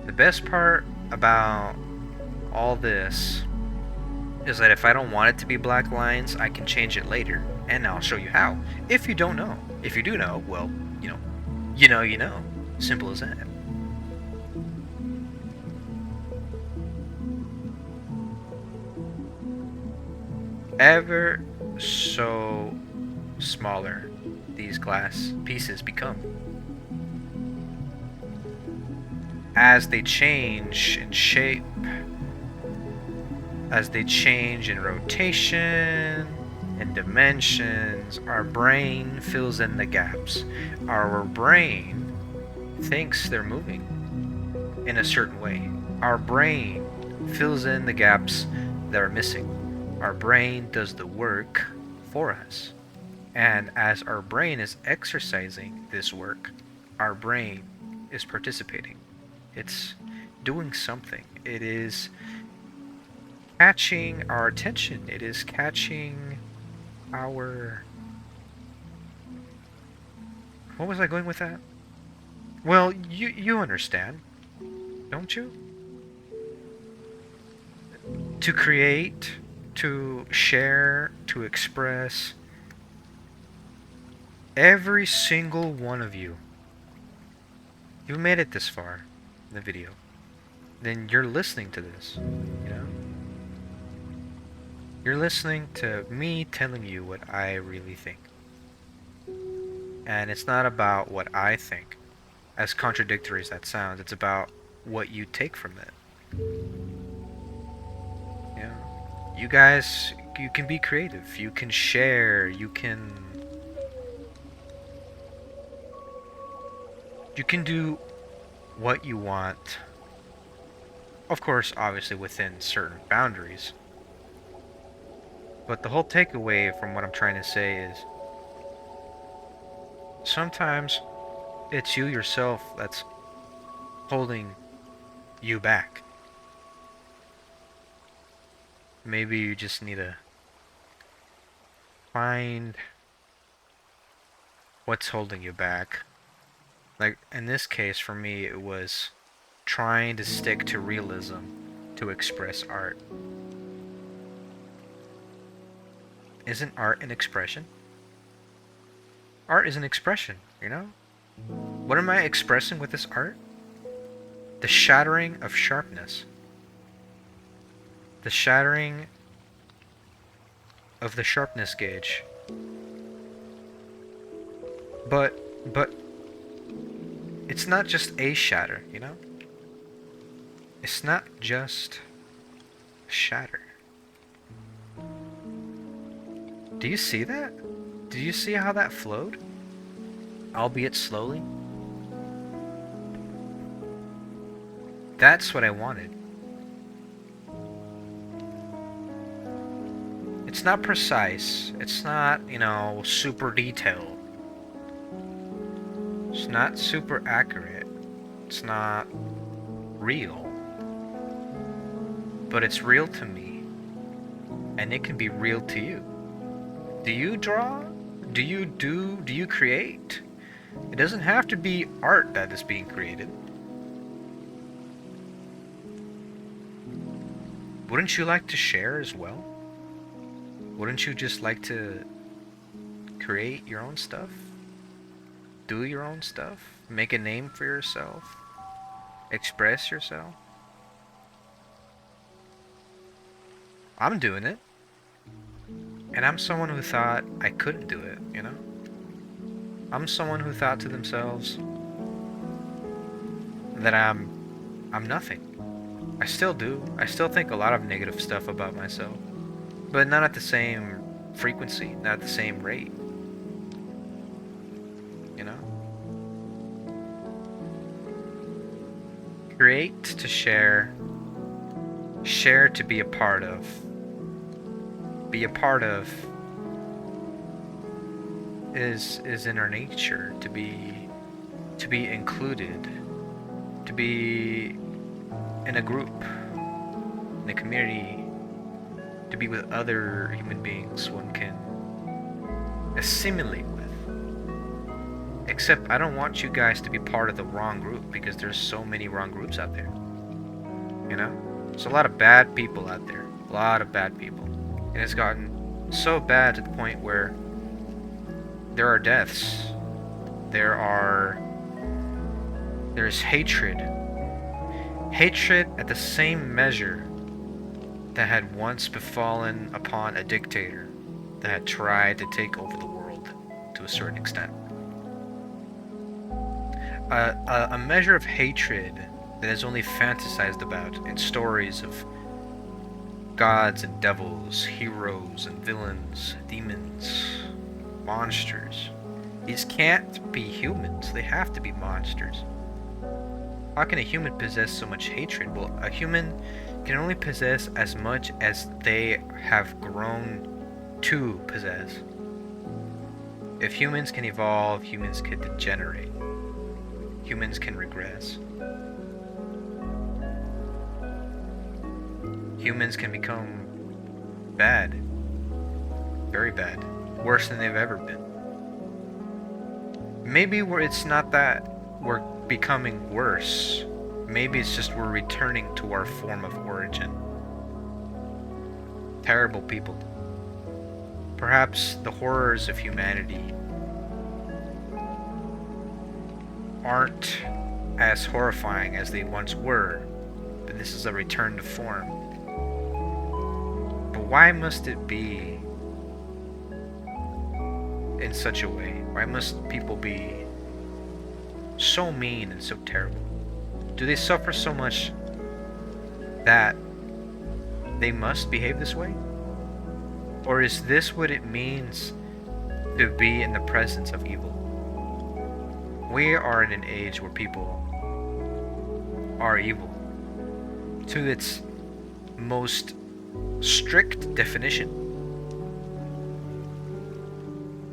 The best part about all this is that if I don't want it to be black lines, I can change it later, and I'll show you how. If you don't know. If you do know, well, you know. You know, you know. Simple as that. Ever so smaller these glass pieces become as they change in shape, as they change in rotation and dimensions. Our brain fills in the gaps. Our brain thinks they're moving in a certain way. Our brain fills in the gaps that are missing. Our brain does the work for us. And as our brain is exercising this work, our brain is participating. It's doing something. It is catching our attention. It is catching our... What was I going with that? Well, you understand, don't you? To create, to share, to express, every single one of you, you made it this far in the video, then you're listening to this, you know? You're listening to me telling you what I really think. And it's not about what I think, as contradictory as that sounds. It's about what you take from it. You know? You guys, you can be creative. You can share. You can do what you want. Of course, obviously within certain boundaries. But the whole takeaway from what I'm trying to say is sometimes it's you yourself that's holding you back. Maybe you just need to find What's holding you back? Like, in this case, for me, it was trying to stick to realism to express art. Isn't art an expression? Art is an expression, you know? What am I expressing with this art? The shattering of sharpness. The shattering of the sharpness gauge. But it's not just a shatter, you know? It's not just a shatter. Do you see that? Do you see how that flowed? Albeit slowly? That's what I wanted. It's not precise. It's not, you know, super detailed. It's not super accurate. It's not real. But it's real to me. And it can be real to you. Do you draw? Do you create? It doesn't have to be art that is being created. Wouldn't you like to share as well? Wouldn't you just like to create your own stuff? Do your own stuff? Make a name for yourself? Express yourself? I'm doing it. And I'm someone who thought I couldn't do it, you know? I'm someone who thought to themselves that I'm nothing. I still do. I still think a lot of negative stuff about myself. But not at the same frequency, not at the same rate. You know? Create to share. Share to be a part of. Be a part of is in our nature, to be included, to be in a group, in a community, to be with other human beings one can assimilate with. Except I don't want you guys to be part of the wrong group, because there's so many wrong groups out there. You know? There's a lot of bad people out there. A lot of bad people. And it's gotten so bad to the point where there are deaths. There's hatred. Hatred at the same measure that had once befallen upon a dictator that had tried to take over the world to a certain extent. A measure of hatred that is only fantasized about in stories of gods and devils, heroes and villains, demons, monsters. These can't be humans, they have to be monsters. How can a human possess so much hatred? Well, a human can only possess as much as they have grown to possess. If humans can evolve, humans can degenerate. Humans can regress. Humans can become bad. Very bad. Worse than they've ever been. Maybe it's not that we're becoming worse. Maybe it's just we're returning to our form of origin. Terrible people. Perhaps the horrors of humanity aren't as horrifying as they once were, but this is a return to form. But why must it be in such a way? Why must people be so mean and so terrible? Do they suffer so much that they must behave this way? Or is this what it means to be in the presence of evil? We are in an age where people are evil to its most strict definition.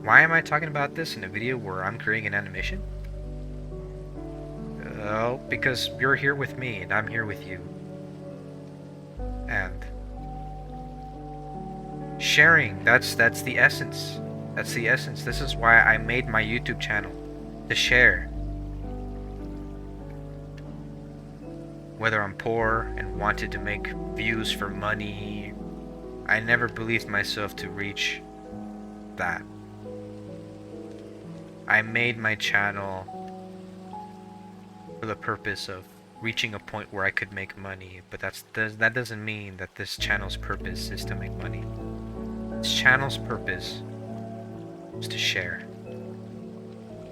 Why am I talking about this in a video where I'm creating an animation? Well, because you're here with me and I'm here with you. And sharing, that's the essence. That's the essence. This is why I made my YouTube channel. To share. Whether I'm poor and wanted to make views for money, I never believed myself to reach that. I made my channel for the purpose of reaching a point where I could make money, but that doesn't mean that this channel's purpose is to make money. This channel's purpose is to share.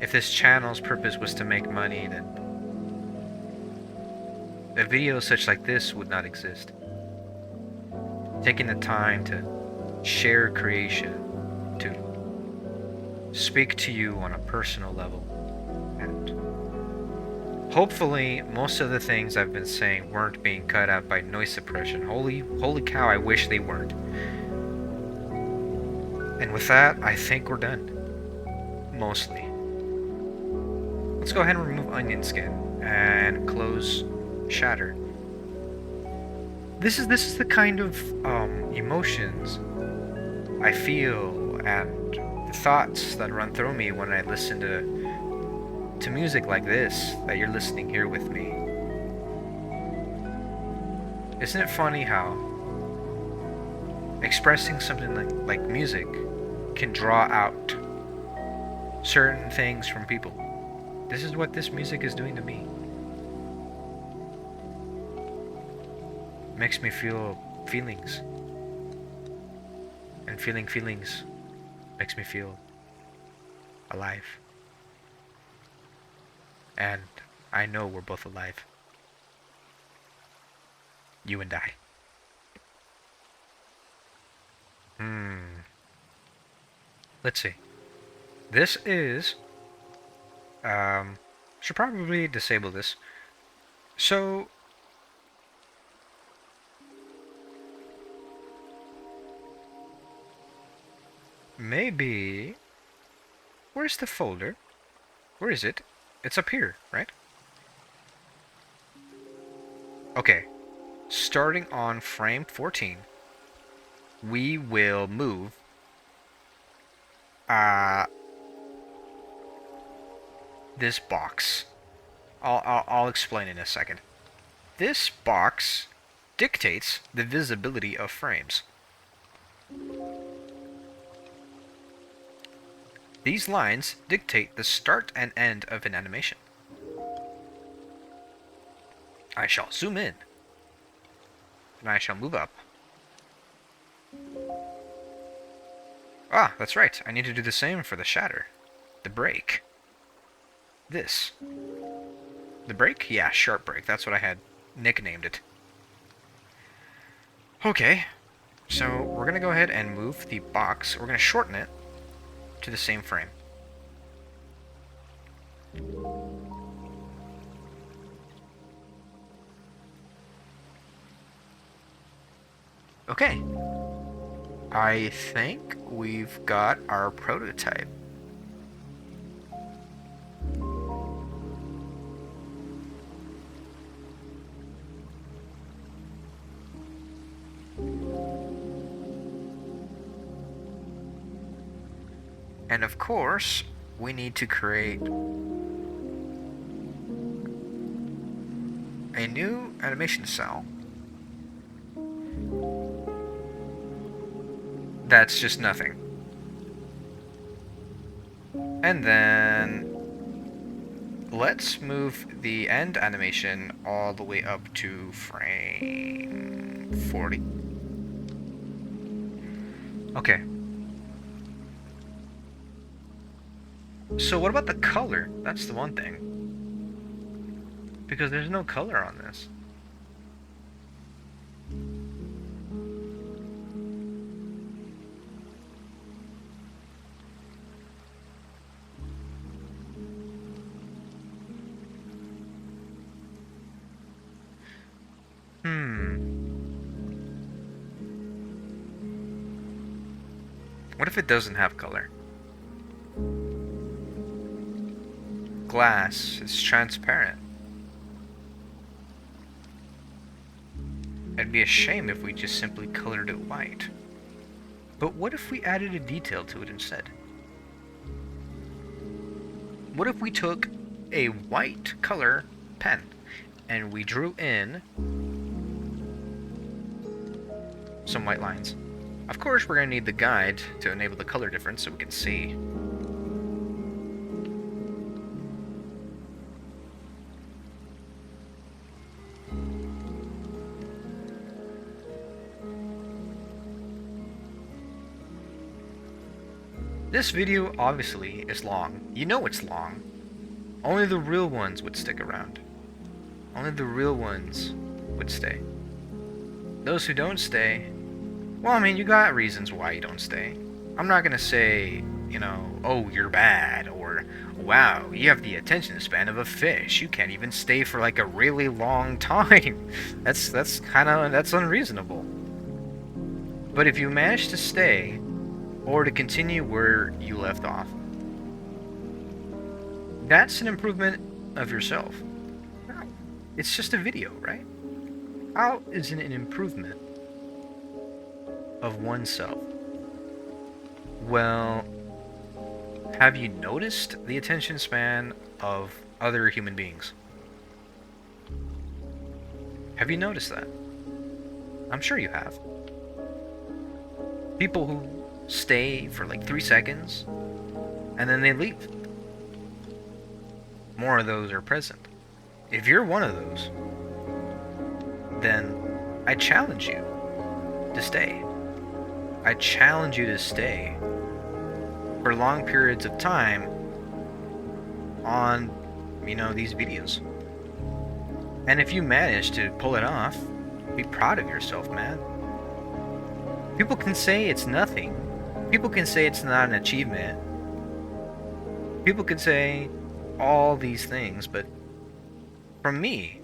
If this channel's purpose was to make money, then a video such like this would not exist. Taking the time to share creation, to speak to you on a personal level, and hopefully most of the things I've been saying weren't being cut out by noise suppression. Holy cow, I wish they weren't. And with that, I think we're done. Mostly. Let's go ahead and remove onion skin and close Shatter. This is the kind of emotions I feel and the thoughts that run through me when I listen to music like this that you're listening here with me. Isn't it funny how expressing something like music can draw out certain things from people? This is what this music is doing to me. Makes me feel feelings. And feeling feelings makes me feel alive. And I know we're both alive. You and I. Let's see. This is... should probably disable this. So... maybe... where's the folder? Where is it? It's up here, right? Okay. Starting on frame 14, we will move this box. I'll explain in a second. This box dictates the visibility of frames. These lines dictate the start and end of an animation. I shall zoom in, and I shall move up. Ah, that's right. I need to do the same for the shatter. The break. This. The break? Yeah, sharp break. That's what I had nicknamed it. Okay, so we're going to go ahead and move the box. We're going to shorten it to the same frame. Okay. I think we've got our prototype. And of course, we need to create a new animation cell. That's just nothing. And then let's move the end animation all the way up to frame 40. Okay. So what about the color? That's the one thing. Because there's no color on this. What if it doesn't have color? Glass is transparent. It'd be a shame if we just simply colored it white. But what if we added a detail to it instead? What if we took a white color pen and we drew in some white lines? Of course, we're going to need the guide to enable the color difference so we can see. This video obviously is long. You know it's long. Only the real ones would stick around. Only the real ones would stay. Those who don't stay, well, I mean, you got reasons why you don't stay. I'm not gonna say, you know, oh, you're bad, or wow, you have the attention span of a fish. You can't even stay for like a really long time. That's unreasonable. But if you manage to stay, or to continue where you left off, that's an improvement of yourself. It's just a video, right? How is it an improvement of oneself? Well, have you noticed the attention span of other human beings? Have you noticed that? I'm sure you have. People who stay for like 3 seconds and then they leave. More of those are present. If you're one of those, then I challenge you to stay. I challenge you to stay for long periods of time on, you know, these videos. And if you manage to pull it off, be proud of yourself, man. People can say it's nothing. People can say it's not an achievement. People can say all these things, but from me,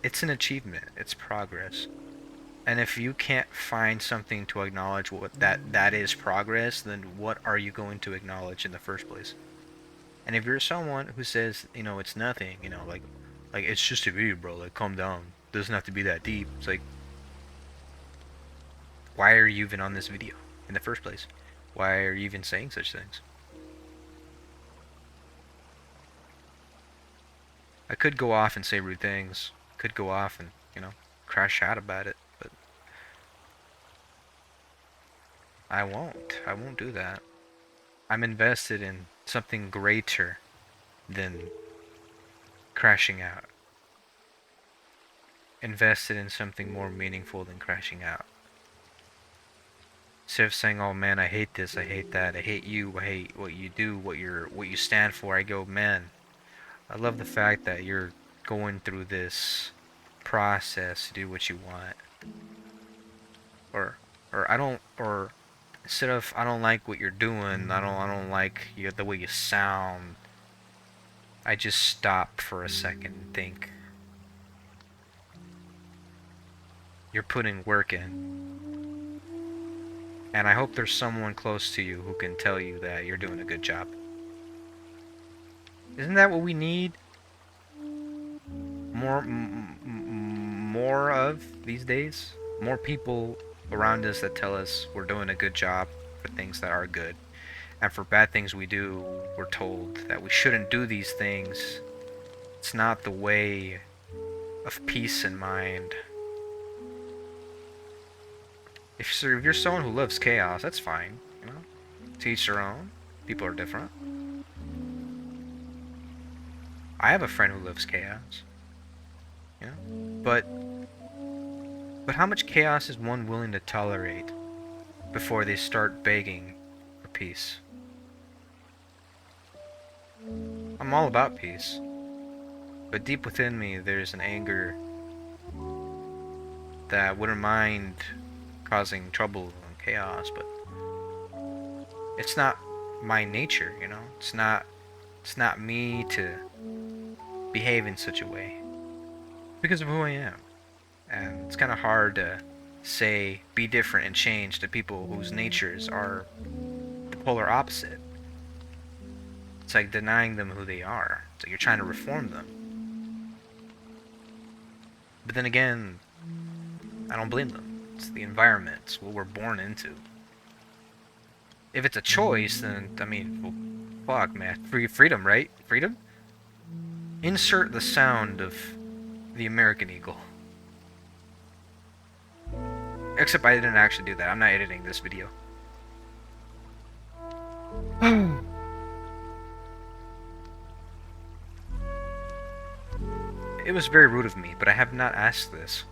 it's an achievement. It's progress. And if you can't find something to acknowledge what that is progress, then what are you going to acknowledge in the first place? And if you're someone who says, you know, it's nothing, you know, like it's just a video, bro, like calm down. Doesn't have to be that deep. It's like, why are you even on this video in the first place? Why are you even saying such things? I could go off and say rude things. Could go off and, you know, crash out about it, but I won't. I won't do that. I'm invested in something greater than crashing out. Invested in something more meaningful than crashing out. Instead of saying, "Oh man, I hate this, I hate that, I hate you, I hate what you do, what you stand for," I go, "Man, I love the fact that you're going through this process to do what you want." Or instead of, "I don't like what you're doing, I don't like the way you sound," I just stop for a second and think, you're putting work in. And I hope there's someone close to you who can tell you that you're doing a good job. Isn't that what we need? More of these days? More people around us that tell us we're doing a good job for things that are good. And for bad things we do, we're told that we shouldn't do these things. It's not the way of peace in mind. If you're someone who loves chaos, that's fine, you know? To each their own. People are different. I have a friend who loves chaos. You know? But how much chaos is one willing to tolerate before they start begging for peace? I'm all about peace. But deep within me, there's an anger that wouldn't mind causing trouble and chaos, but it's not my nature, you know? It's not me to behave in such a way because of who I am. And it's kind of hard to say be different and change to people whose natures are the polar opposite. It's like denying them who they are. So you're trying to reform them. But then again, I don't blame them. It's the environment. It's what we're born into. If it's a choice, then, I mean, Fuck, man. Freedom, right? Freedom? Insert the sound of the American Eagle. Except I didn't actually do that. I'm not editing this video. It was very rude of me, but I have not asked this.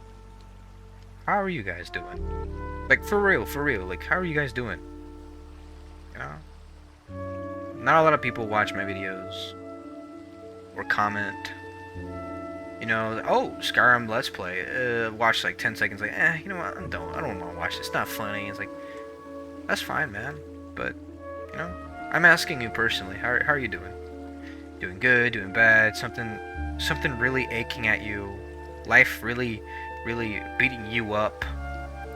How are you guys doing? Like, for real, like, how are you guys doing? You know? Not a lot of people watch my videos. Or comment. You know, oh, Skyrim Let's Play. Watch like 10 seconds, like, you know what, I don't want to watch this. It's not funny. It's like, that's fine, man. But, you know, I'm asking you personally, how are you doing? Doing good, doing bad, something really aching at you, life really beating you up,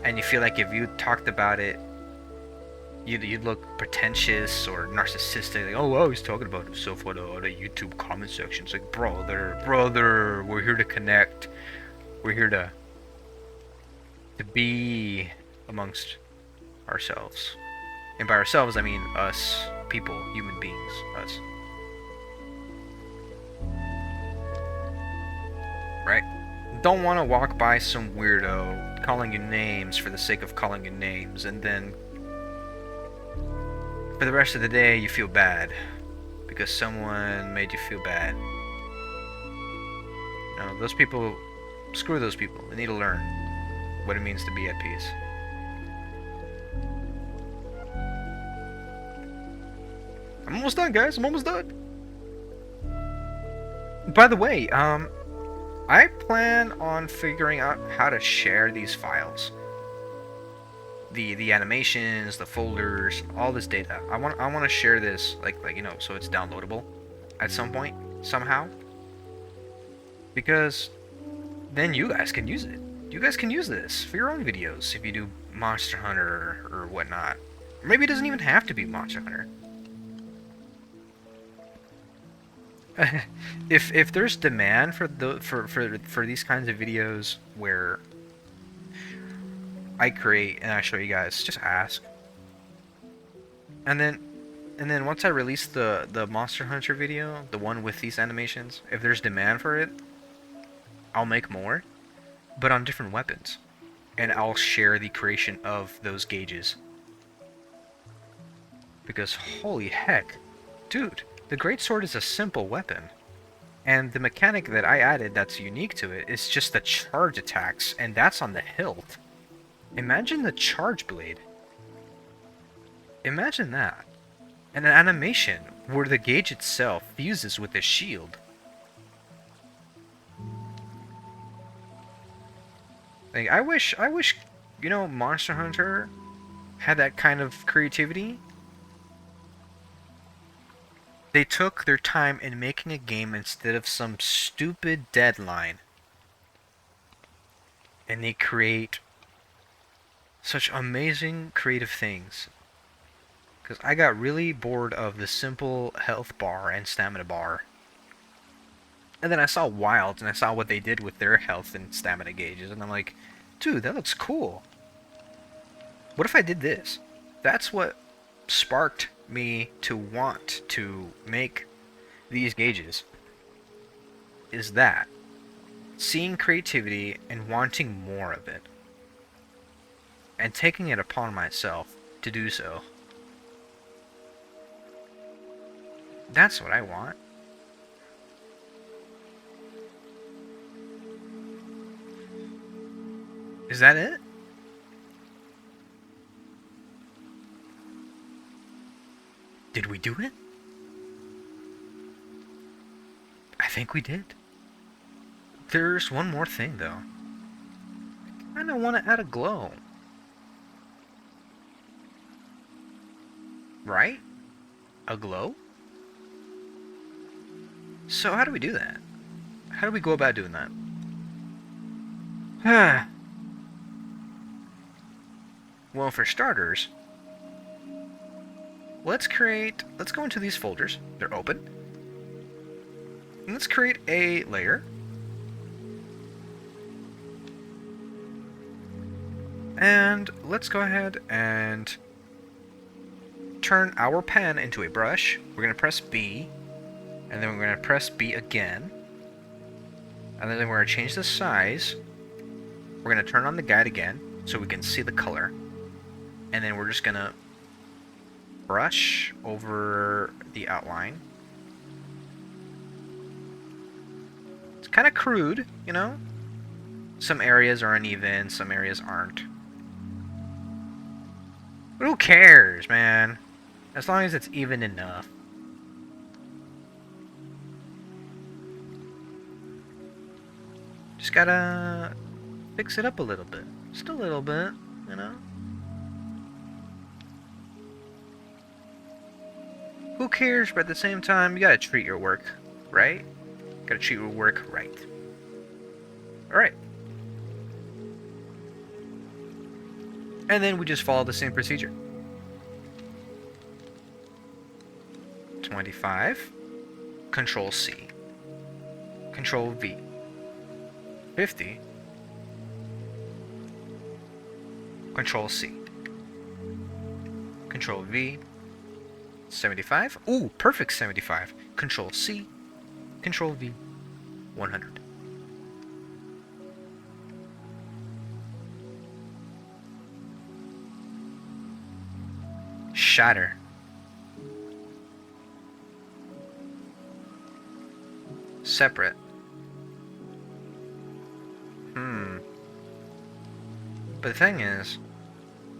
and you feel like if you talked about it, you'd look pretentious or narcissistic, like, oh, well, he's talking about himself on the YouTube comment section. It's like, brother, we're here to connect. We're here to be amongst ourselves. And by ourselves, I mean us, people, human beings, us. Right? Don't want to walk by some weirdo calling you names for the sake of calling you names, and then for the rest of the day you feel bad because someone made you feel bad. You know, those people, screw those people. They need to learn what it means to be at peace. I'm almost done, guys. I'm almost done. By the way, I plan on figuring out how to share these files. The animations, the folders, all this data. I want to share this like you know, so it's downloadable at some point somehow. Because then you guys can use it. You guys can use this for your own videos if you do Monster Hunter or whatnot. Or maybe it doesn't even have to be Monster Hunter. If there's demand for these kinds of videos where I create and I show you guys, just ask. And then once I release the Monster Hunter video, the one with these animations, if there's demand for it, I'll make more, but on different weapons, and I'll share the creation of those gauges. Because holy heck, dude. The greatsword is a simple weapon, and the mechanic that I added that's unique to it is just the charge attacks, and that's on the hilt. Imagine the charge blade. Imagine that. And an animation where the gauge itself fuses with the shield. Like, I wish, you know, Monster Hunter had that kind of creativity. They took their time in making a game instead of some stupid deadline. And they create such amazing creative things. Because I got really bored of the simple health bar and stamina bar. And then I saw Wilds and I saw what they did with their health and stamina gauges. And I'm like, dude, that looks cool. What if I did this? That's what sparked me to want to make these gauges, is that seeing creativity and wanting more of it and taking it upon myself to do so. That's what I want. Is that it? Did we do it? I think we did. There's one more thing, though. I kinda want to add a glow. Right? A glow? So how do we do that? How do we go about doing that? Well, for starters, let's go into these folders. They're open. And let's create a layer. And let's go ahead and turn our pen into a brush. We're going to press B, and then we're going to press B again. And then we're going to change the size. We're going to turn on the guide again so we can see the color. And then we're just going to brush over the outline. It's kind of crude, you know? Some areas are uneven, some areas aren't. But who cares, man? As long as it's even enough. Just gotta fix it up a little bit. Just a little bit, you know? Who cares, but at the same time, you gotta treat your work, right? Gotta treat your work right. Alright. And then we just follow the same procedure. 25. Control C. Control V. 50. Control C. Control V. 75. Ooh, perfect 75. Control C. Control V. 100. Shatter. Separate. But the thing is,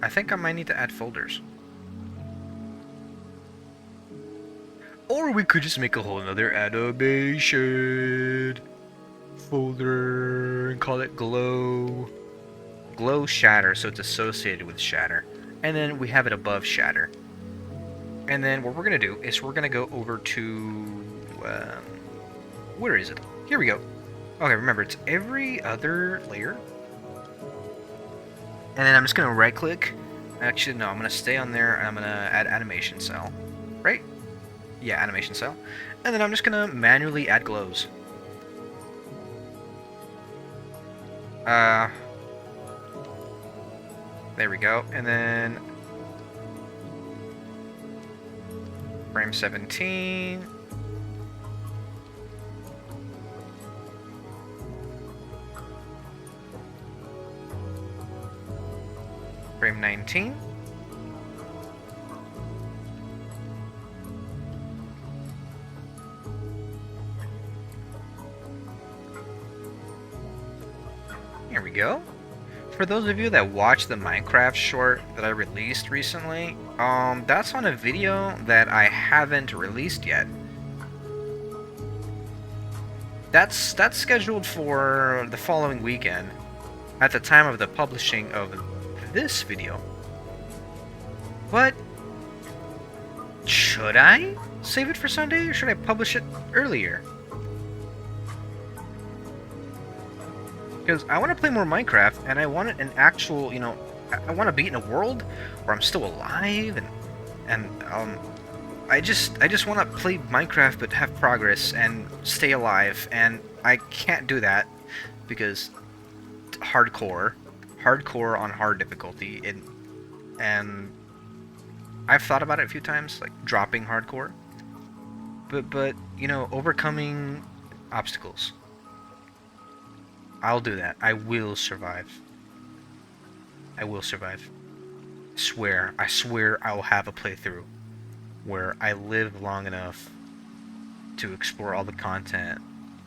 I think I might need to add folders. Or we could just make a whole another animation folder and call it glow. Glow Shatter, so it's associated with Shatter. And then we have it above Shatter. And then what we're going to do is we're going to go over to... where is it? Here we go. Okay, remember, it's every other layer. And then I'm just going to right click. Actually, no, I'm going to stay on there and I'm going to add animation cell. Right? Yeah, animation cell. And then I'm just going to manually add glows. There we go. And then frame 17. Frame 19. Here we go. For those of you that watched the Minecraft short that I released recently, that's on a video that I haven't released yet. That's scheduled for the following weekend, at the time of the publishing of this video. But should I save it for Sunday, or should I publish it earlier? Because I want to play more Minecraft, and I want an actual, you know, I want to be in a world where I'm still alive, and I just want to play Minecraft but have progress and stay alive, and I can't do that because hardcore on hard difficulty, and I've thought about it a few times, like dropping hardcore, but you know, overcoming obstacles. I'll do that. I will survive. I will survive. I swear I'll have a playthrough where I live long enough to explore all the content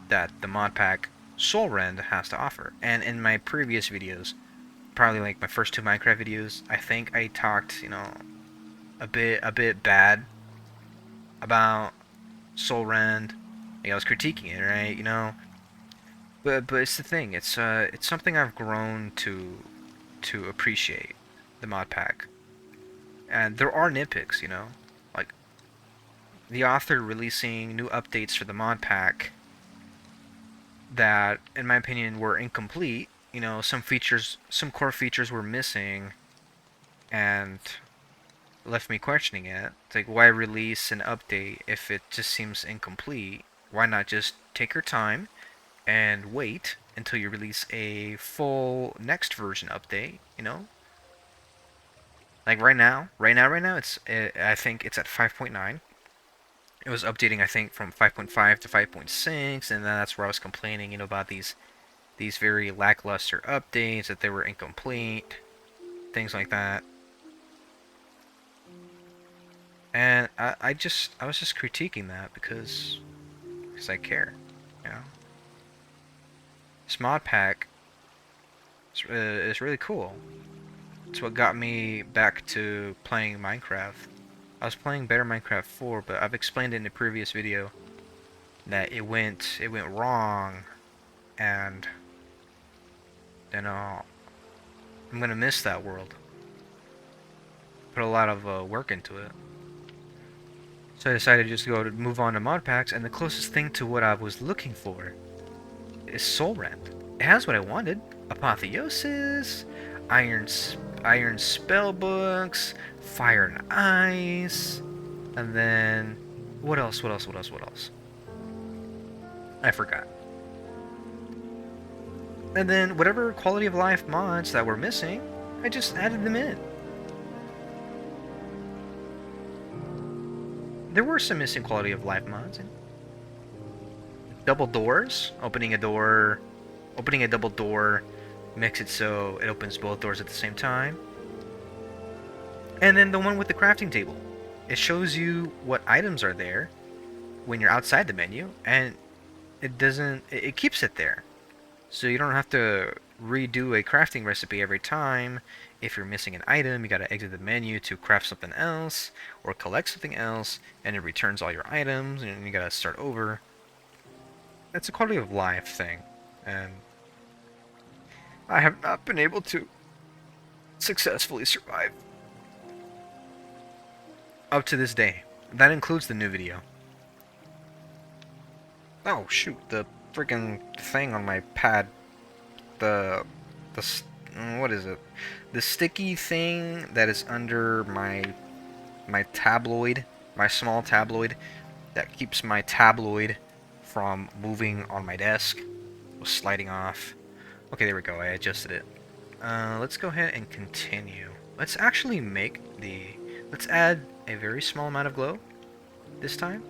that the mod pack Soul Rend has to offer. And in my previous videos, probably like my first two Minecraft videos, I think I talked, you know, a bit bad about Soul Rend. Like, I was critiquing it, right? You know, but it's the thing. It's something I've grown to appreciate, the mod pack. And there are nitpicks, you know, like the author releasing new updates for the mod pack that, in my opinion, were incomplete. You know, some core features were missing, and left me questioning it. It's like, why release an update if it just seems incomplete? Why not just take your time and wait until you release a full next version update, you know? Like right now, I think it's at 5.9. It was updating, I think, from 5.5 to 5.6, and then that's where I was complaining, about these very lackluster updates, that they were incomplete, things like that. And I was just critiquing that because I care, you know. This mod pack is really cool. It's what got me back to playing Minecraft. I was playing better Minecraft 4, but I've explained it in a previous video that it went wrong, and I'm gonna miss that world. Put a lot of work into it. So I decided just to go to move on to mod packs, and the closest thing to what I was looking for is Soul Rend. It has what I wanted: Apotheosis, Iron Iron Spellbooks, Fire and Ice, and then what else? What else? What else? What else? I forgot. And then whatever quality of life mods that were missing, I just added them in. There were some missing quality of life mods. Double doors, opening a double door makes it so it opens both doors at the same time. And then the one with the crafting table, it shows you what items are there when you're outside the menu, and it keeps it there. So you don't have to redo a crafting recipe every time. If you're missing an item, you gotta exit the menu to craft something else or collect something else, and it returns all your items, and you gotta start over. It's a quality of life thing, and I have not been able to successfully survive up to this day. That includes the new video. Oh shoot, the freaking thing on my pad, the what is it? The sticky thing that is under my tabloid, my small tabloid that keeps my tabloid from moving on my desk was sliding off. Okay, there we go. I adjusted it. Let's go ahead and continue. Let's actually let's add a very small amount of glow this time.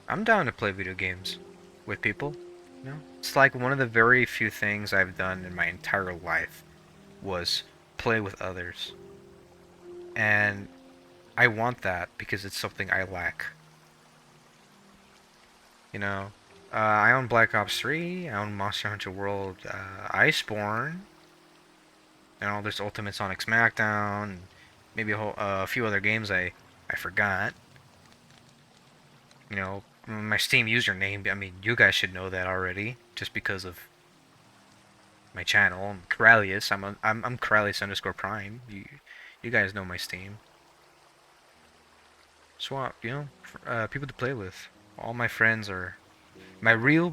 I'm down to play video games with people. It's like one of the very few things I've done in my entire life was play with others. And I want that because it's something I lack. I own Black Ops 3, I own Monster Hunter World Iceborne, there's Ultimate Sonic Smackdown, maybe a few other games I forgot. My Steam username, I mean, you guys should know that already, just because of my channel. I'm Corellius. I'm Corellius underscore Prime. You guys know my Steam. Swap, people to play with. All my friends are my real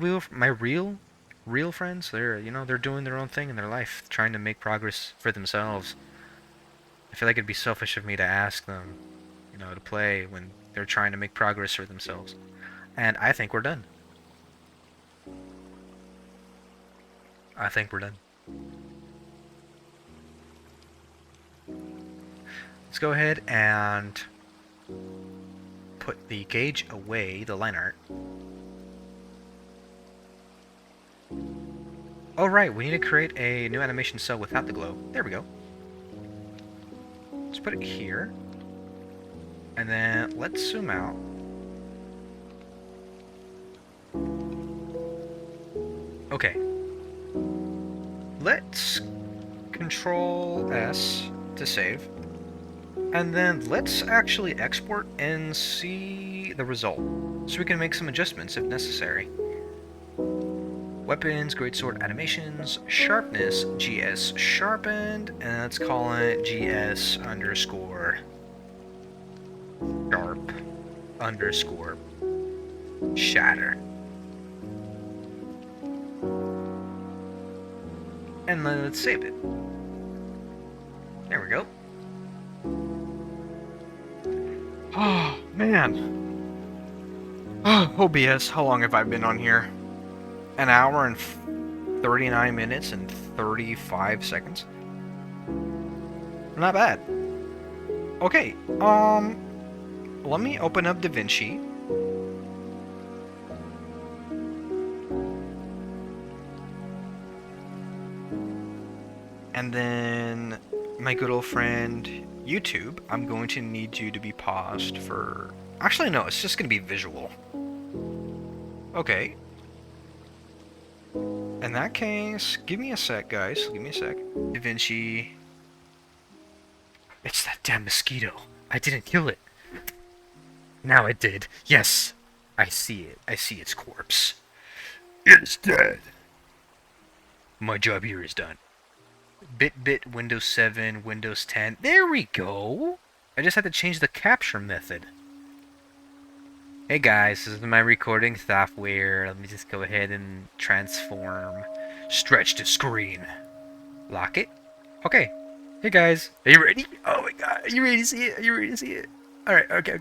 friends. They're doing their own thing in their life, trying to make progress for themselves. I feel like it'd be selfish of me to ask them, to play when they're trying to make progress for themselves. And I think we're done. I think we're done. Let's go ahead and put the gauge away, the line art. Oh right, we need to create a new animation cell without the glow. There we go. Let's put it here. And then let's zoom out. Okay. Let's Control S to save. And then let's actually export and see the result, so we can make some adjustments if necessary. Weapons, greatsword animations, sharpness, GS sharpened, and let's call it GS underscore sharp underscore shatter. And then let's save it. There we go. Oh, man. OBS, how long have I been on here? An hour and 39 minutes and 35 seconds. Not bad. Okay, let me open up DaVinci. And then my good old friend YouTube, I'm going to need you to be paused for... Actually, no, it's just going to be visual. Okay. In that case, give me a sec, guys. Give me a sec. DaVinci. It's that damn mosquito. I didn't kill it. Now it did. Yes. I see it. I see its corpse. It's dead. My job here is done. Bit Windows 7, Windows 10. There we go. I just had to change the capture method. Hey guys, this is my recording software. Let me just go ahead and transform. Stretch to screen. Lock it. Okay. Hey guys, are you ready? Oh my god, are you ready to see it? Are you ready to see it? Alright, okay.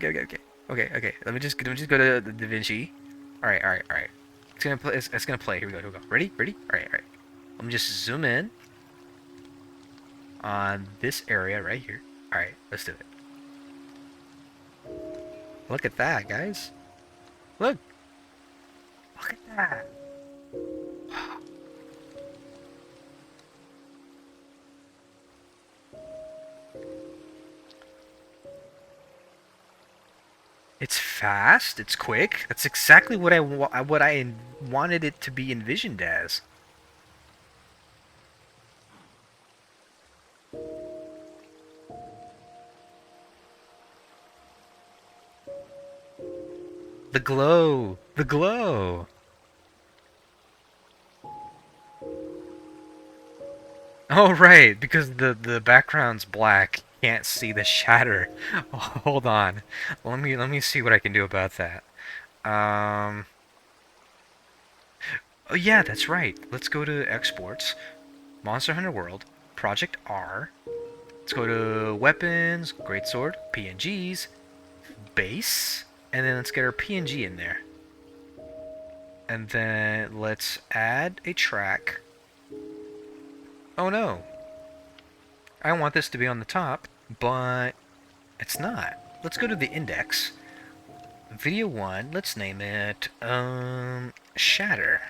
Let me just go to the DaVinci. Alright. It's gonna play. It's gonna play. Here we go. Ready? Alright. Let me just zoom in on this area right here. Alright, let's do it. Look at that, guys. Look at that. It's fast. It's quick. That's exactly what I wanted it to be envisioned as. The glow. The glow. Oh right, because the background's black. Can't see the shatter. Oh, hold on. Let me see what I can do about that. Oh yeah, that's right. Let's go to exports. Monster Hunter World. Project R. Let's go to weapons, greatsword, PNGs, base, and then let's get our PNG in there. And then let's add a track. Oh no. I want this to be on the top, but it's not. Let's go to the index. Video 1, let's name it Shatter.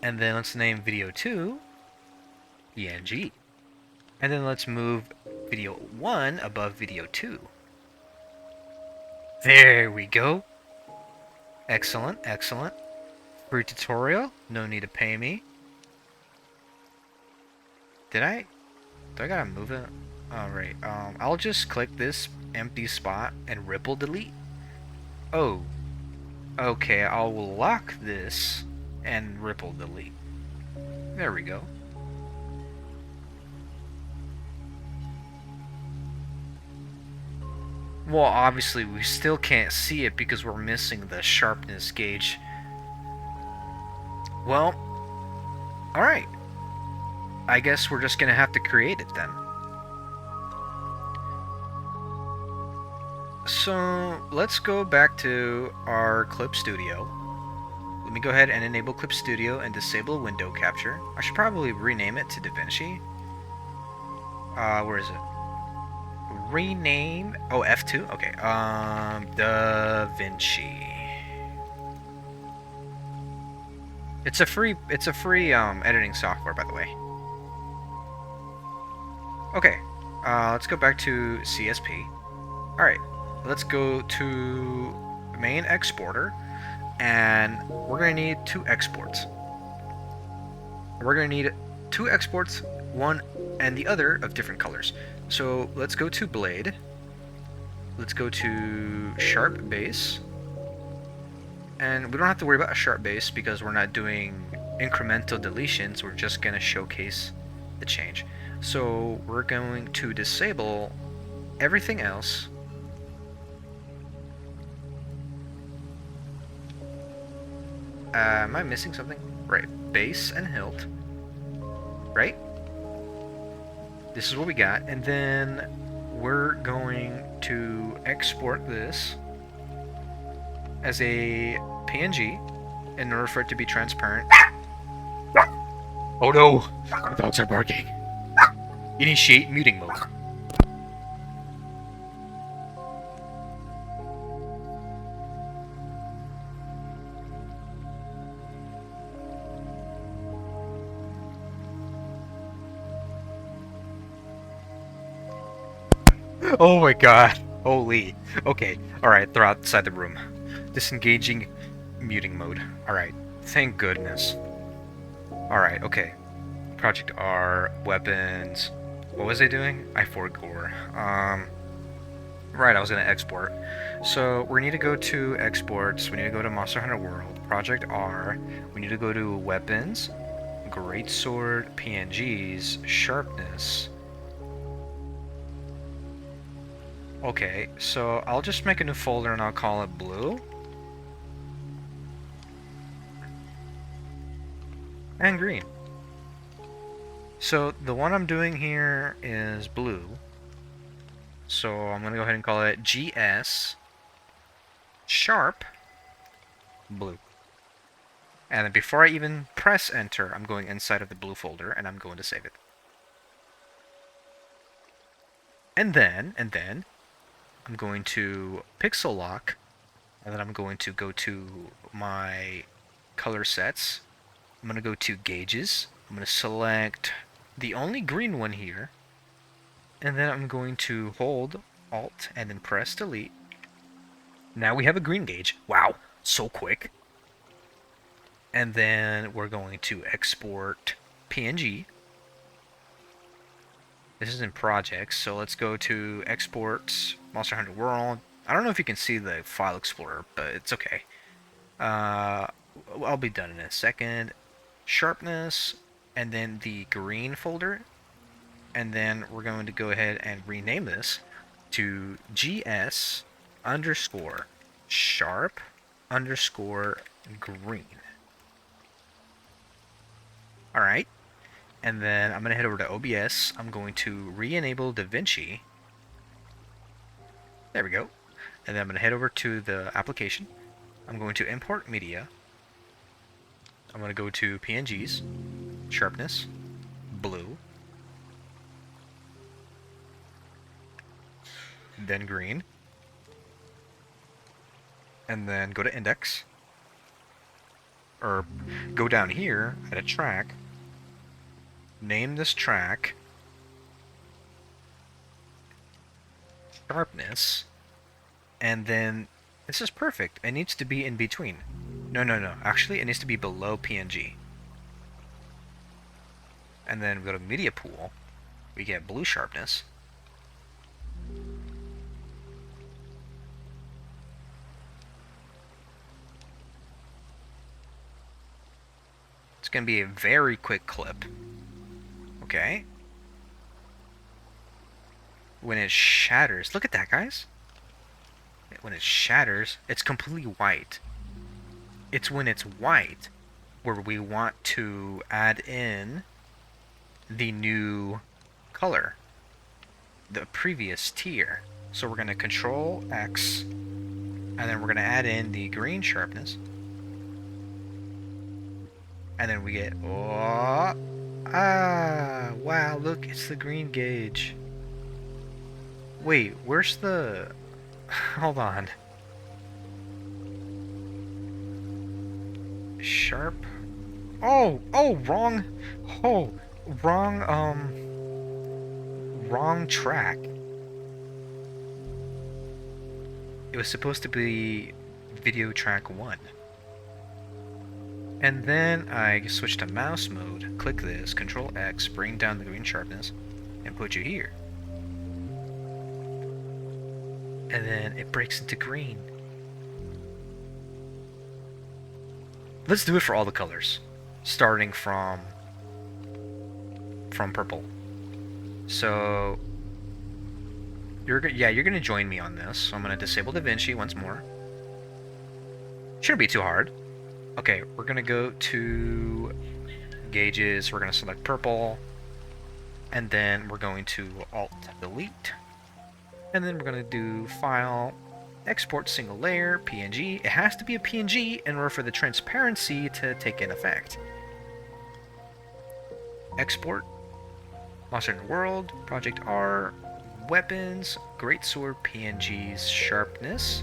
And then let's name video 2 PNG. And then let's move video 1 above video 2. There we go. Excellent. Free tutorial. No need to pay me. Do I gotta move it? Alright, I'll just click this empty spot and ripple delete. Oh. Okay, I'll lock this and ripple delete. There we go. Well, obviously we still can't see it because we're missing the sharpness gauge. Well, alright. I guess we're just gonna have to create it then. So, let's go back to our Clip Studio. Let me go ahead and enable Clip Studio and disable window capture. I should probably rename it to DaVinci. Where is it? Rename. Oh, F2. Okay. DaVinci. It's a free editing software, by the way. Okay. Let's go back to CSP. All right. Let's go to main exporter, and we're gonna need 2 exports. We're gonna need 2 exports, one and the other of different colors. So let's go to blade. Let's go to sharp base. And we don't have to worry about a sharp base because we're not doing incremental deletions. We're just going to showcase the change. So we're going to disable everything else. Am I missing something? Right, base and hilt. Right? This is what we got, and then we're going to export this as a PNG in order for it to be transparent. Oh no! My dogs are barking. Initiate muting mode. Oh my god. Holy. Okay. Alright, they're outside the room. Disengaging muting mode. Alright. Thank goodness. Alright, okay. Project R, weapons. What was I doing? I forgot. Right, I was gonna export. So we need to go to exports. We need to go to Monster Hunter World, Project R. We need to go to weapons, greatsword, PNGs, sharpness. Okay, so I'll just make a new folder and I'll call it blue. And green. So the one I'm doing here is blue. So I'm gonna go ahead and call it GS Sharp Blue. And then before I even press enter, I'm going inside of the blue folder and I'm going to save it. And then I'm going to pixel lock, and then I'm going to go to my color sets. I'm going to go to gauges. I'm going to select the only green one here, and then I'm going to hold Alt and then press delete. Now we have a green gauge. Wow, so quick. And then we're going to export PNG. This is in projects, so let's go to exports, Monster Hunter World. I don't know if you can see the file explorer, but it's okay. I'll be done in a second. Sharpness, and then the green folder, and then we're going to go ahead and rename this to GS underscore sharp underscore green. Alright. And then I'm going to head over to OBS. I'm going to re-enable DaVinci. There we go. And then I'm going to head over to the application. I'm going to import media. I'm going to go to PNGs, sharpness, blue, then green, and then go to index, or go down here at a track, name this track sharpness, and then this is perfect. It needs to be in between. No. Actually, it needs to be below PNG. And then we go to media pool. We get blue sharpness. It's going to be a very quick clip. Okay. When it shatters, look at that, guys. When it shatters, it's completely white. It's when it's white where we want to add in the new color, the previous tier. So we're going to Control X, and then we're going to add in the green sharpness. And then we get, oh, wow, look, it's the green gauge. Wait, where's the, hold on. Sharp. Oh, wrong. Oh, wrong track. It was supposed to be video track 1. And then I switch to mouse mode, click this, Control X, bring down the green sharpness, and put you here. And then it breaks into green. Let's do it for all the colors, starting from purple. So you're gonna join me on this. So I'm gonna disable DaVinci once more. Shouldn't be too hard. Okay, we're gonna go to gauges. We're gonna select purple, and then we're going to Alt Delete, and then we're gonna do File, Export single layer, PNG. It has to be a PNG in order for the transparency to take in effect. Export. Monster Hunter World, Project R, Weapons, Greatsword, PNGs, Sharpness.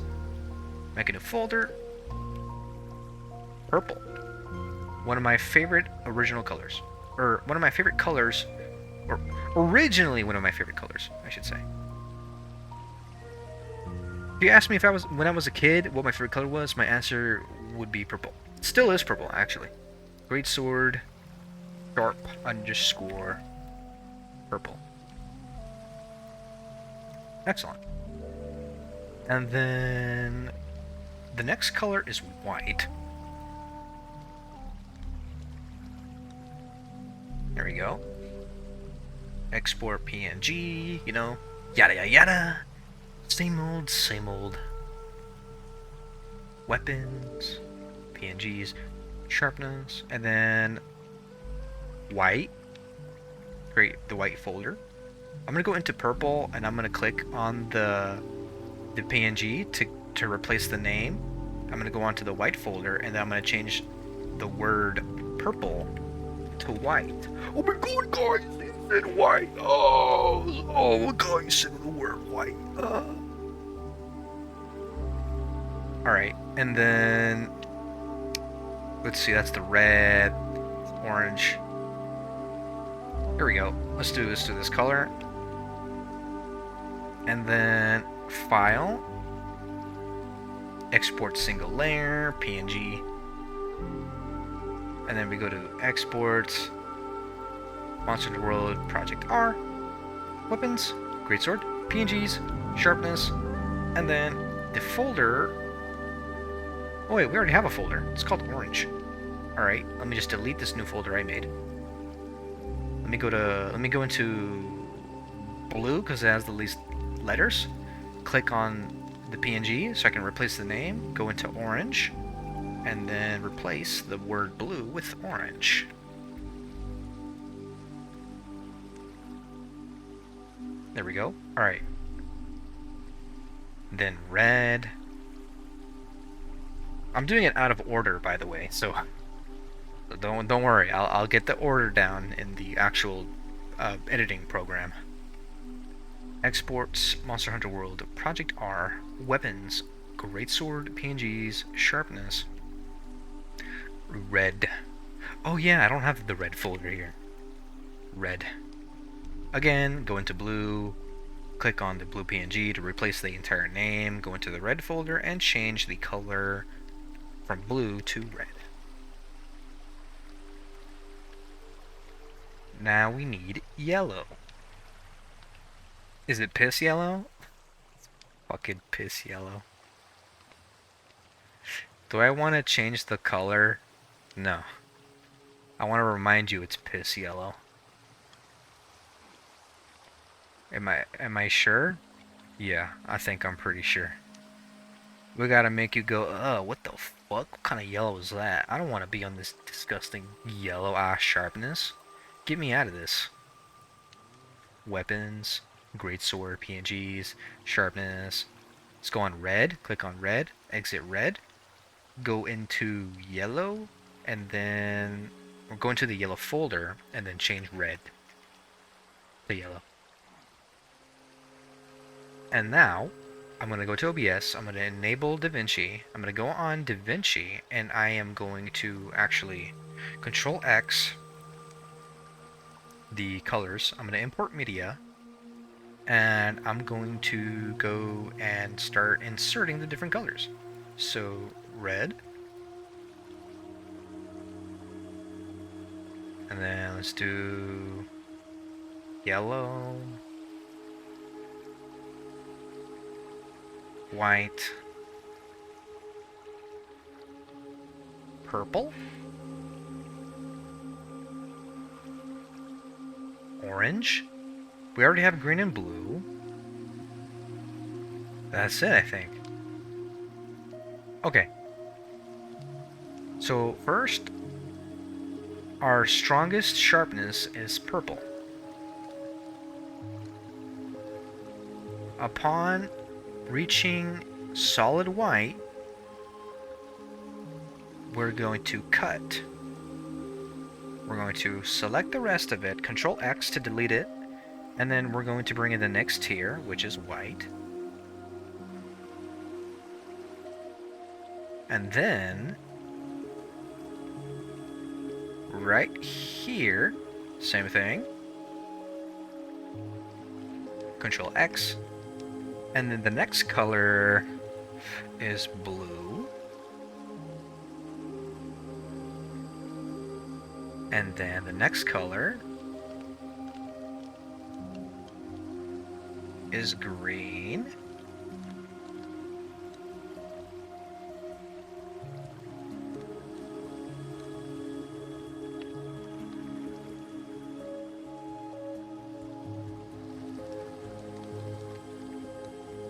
Make a new folder. Purple. One of my favorite original colors. Or one of my favorite colors. Or originally one of my favorite colors, I should say. If you asked me if when I was a kid what my favorite color was, my answer would be purple. It still is purple, actually. Greatsword, sharp underscore purple. Excellent. And then the next color is white. There we go. Export PNG, you know, yada yada yada. Same old, same old. Weapons, PNGs, sharpness, and then white. Create the white folder. I'm gonna go into purple and I'm gonna click on the PNG to replace the name. I'm gonna go onto the white folder and then I'm gonna change the word purple to white. Oh my god, guys, it said white. Oh, guys said the word white. Alright, and then let's see, that's the red, orange. Here we go. Let's do this color. And then file, export single layer, PNG. And then we go to exports, Monster Hunter World, Project R, Weapons, Greatsword, PNGs, Sharpness, and then the folder. Oh wait, we already have a folder. It's called Orange. Alright, let me just delete this new folder I made. Let me go into blue because it has the least letters. Click on the PNG so I can replace the name. Go into orange and then replace the word blue with orange. There we go. Alright. Then red. I'm doing it out of order, by the way, so don't worry. I'll get the order down in the actual editing program. Exports, Monster Hunter World, Project R, Weapons, Greatsword, PNGs, Sharpness, red. Oh yeah, I don't have the red folder here. Red. Again, go into blue, click on the blue PNG to replace the entire name, go into the red folder and change the color from blue to red. Now we need yellow. Is it piss yellow? Fucking piss yellow. Do I want to change the color? No. I want to remind you it's piss yellow. Am I sure? Yeah, I think I'm pretty sure. We gotta make you go, what the fuck? What kind of yellow is that? I don't want to be on this disgusting yellow ass sharpness. Get me out of this. Weapons, Greatsword, PNGs, Sharpness. Let's go on red. Click on red. Exit red. Go into yellow. And then we'll go into the yellow folder. And then change red to yellow. And now, I'm going to go to OBS. I'm going to enable DaVinci. I'm going to go on DaVinci. And I am going to actually Control X the colors. I'm going to import media. And I'm going to go and start inserting the different colors. So, red. And then let's do yellow. White. Purple. Orange. We already have green and blue. That's it, I think. Okay. So first, our strongest sharpness is purple. Upon reaching solid white, we're going to cut. We're going to select the rest of it, Control X to delete it, and then we're going to bring in the next tier, which is white. And then, right here, same thing. Control X. And then the next color is blue. And then the next color is green.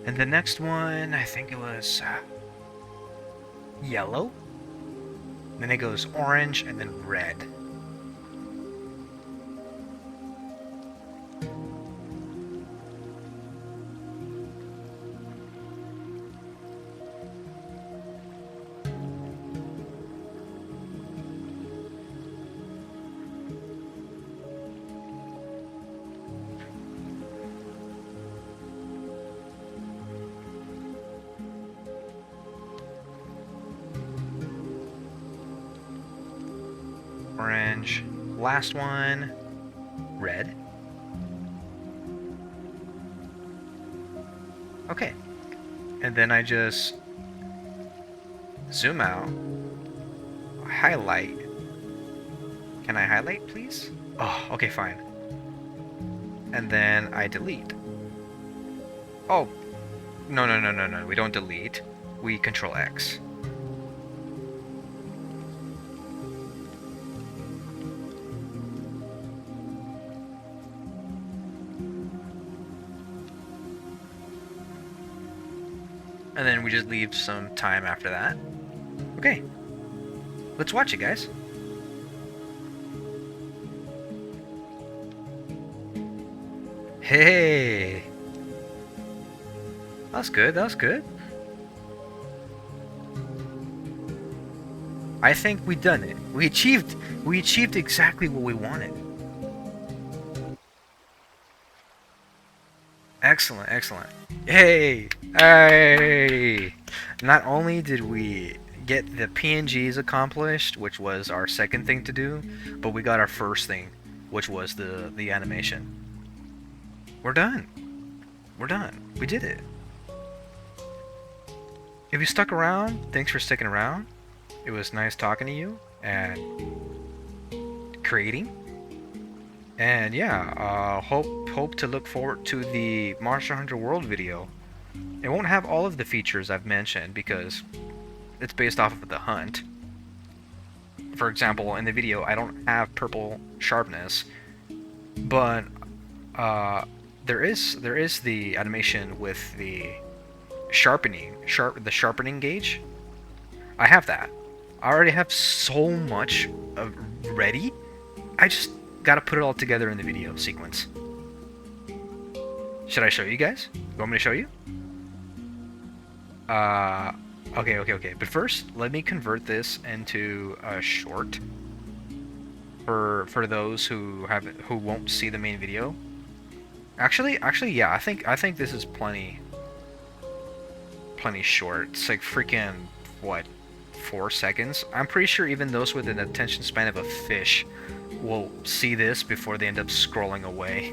And the next one, I think it was yellow. Then it goes orange and then red. Orange. Last one, red. Okay. And then I just zoom out, highlight. Can I highlight, please? Oh, okay, fine. And then I delete. Oh, no, we don't delete. We Control X. And then we just leave some time after that. Okay. Let's watch it, guys. Hey! That's good, that was good. I think we done it. We achieved exactly what we wanted. Excellent, excellent. Hey! Hey! Not only did we get the PNGs accomplished, which was our second thing to do, but we got our first thing, which was the animation. We're done. We're done. We did it. If you stuck around, thanks for sticking around. It was nice talking to you and creating. And yeah, hope to look forward to the Monster Hunter World video. It won't have all of the features I've mentioned because it's based off of the hunt. For example, in the video, I don't have purple sharpness, but there is the animation with the sharpening gauge. I have that. I already have so much ready. I just gotta put it all together in the video sequence. Should I show you guys? You want me to show you? Okay. But first, let me convert this into a short for those who won't see the main video. Actually, yeah. I think this is plenty short. It's like freaking what, 4 seconds? I'm pretty sure even those with an attention span of a fish will see this before they end up scrolling away.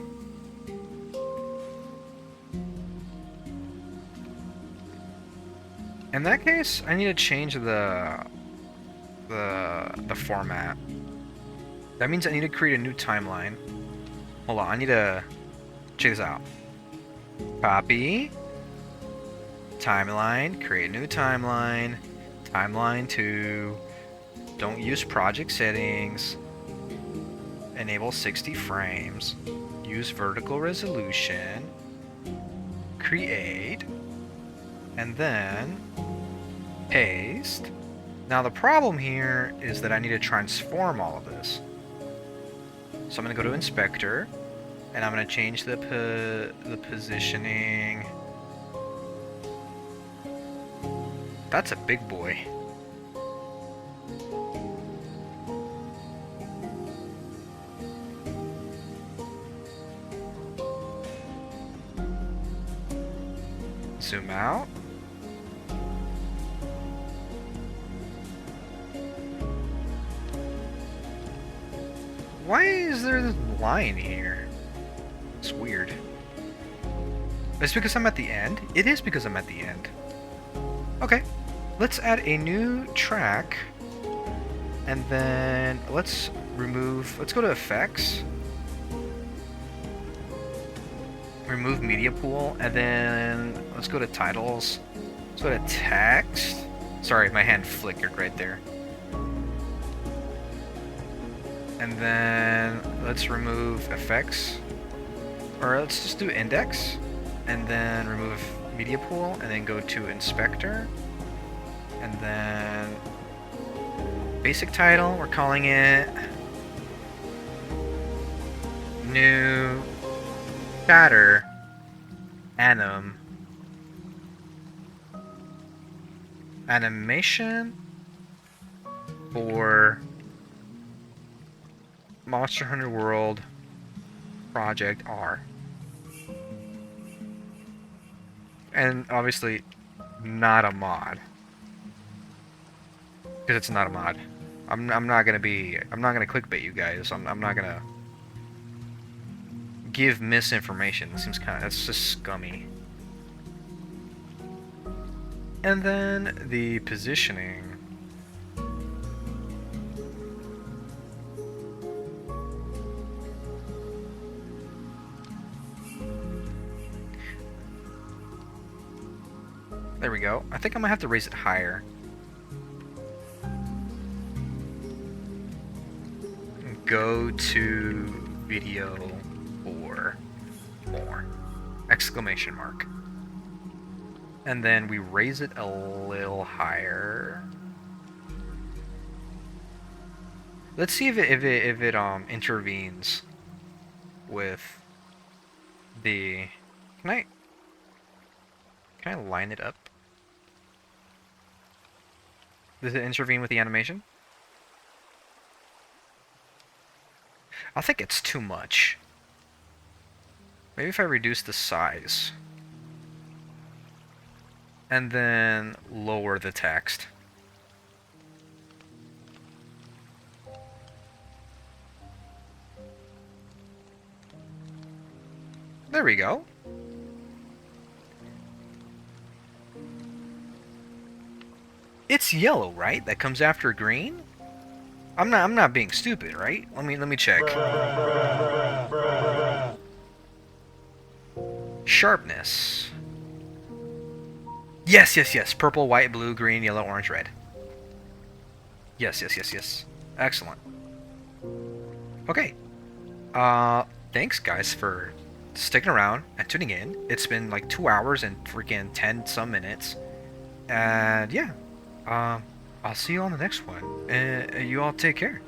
In that case, I need to change the format. That means I need to create a new timeline. Hold on, I need to check this out. Copy. Timeline, create a new timeline. Timeline 2. Don't use project settings. Enable 60 frames. Use vertical resolution. Create. And then paste. Now the problem here is that I need to transform all of this. So I'm going to go to Inspector, and I'm going to change the positioning. That's a big boy. Zoom out. Why is there this line here? It's weird. It's because I'm at the end? It is because I'm at the end. Okay. Let's add a new track. And then let's go to effects. Remove media pool. And then let's go to titles. Let's go to text. Sorry, my hand flickered right there. And then let's remove effects. Or let's just do index. And then remove media pool. And then go to inspector. And then basic title, we're calling it new Shatter animation for Monster Hunter World Project R. And obviously not a mod. Because it's not a mod. I'm not gonna clickbait you guys. I'm not gonna give misinformation. It seems that's just scummy. And then the positioning. There we go. I think I might have to raise it higher. Go to video for more! Exclamation mark. And then we raise it a little higher. Let's see if it intervenes with the. Can I line it up? Does it intervene with the animation? I think it's too much. Maybe if I reduce the size. And then lower the text. There we go. It's yellow, right? That comes after green? I'm not being stupid, right? Let me check. Sharpness. Yes. Purple, white, blue, green, yellow, orange, red. Yes. Excellent. Okay. Thanks guys for sticking around and tuning in. It's been like 2 hours and freaking 10 some minutes. And yeah. I'll see you on the next one. And you all take care.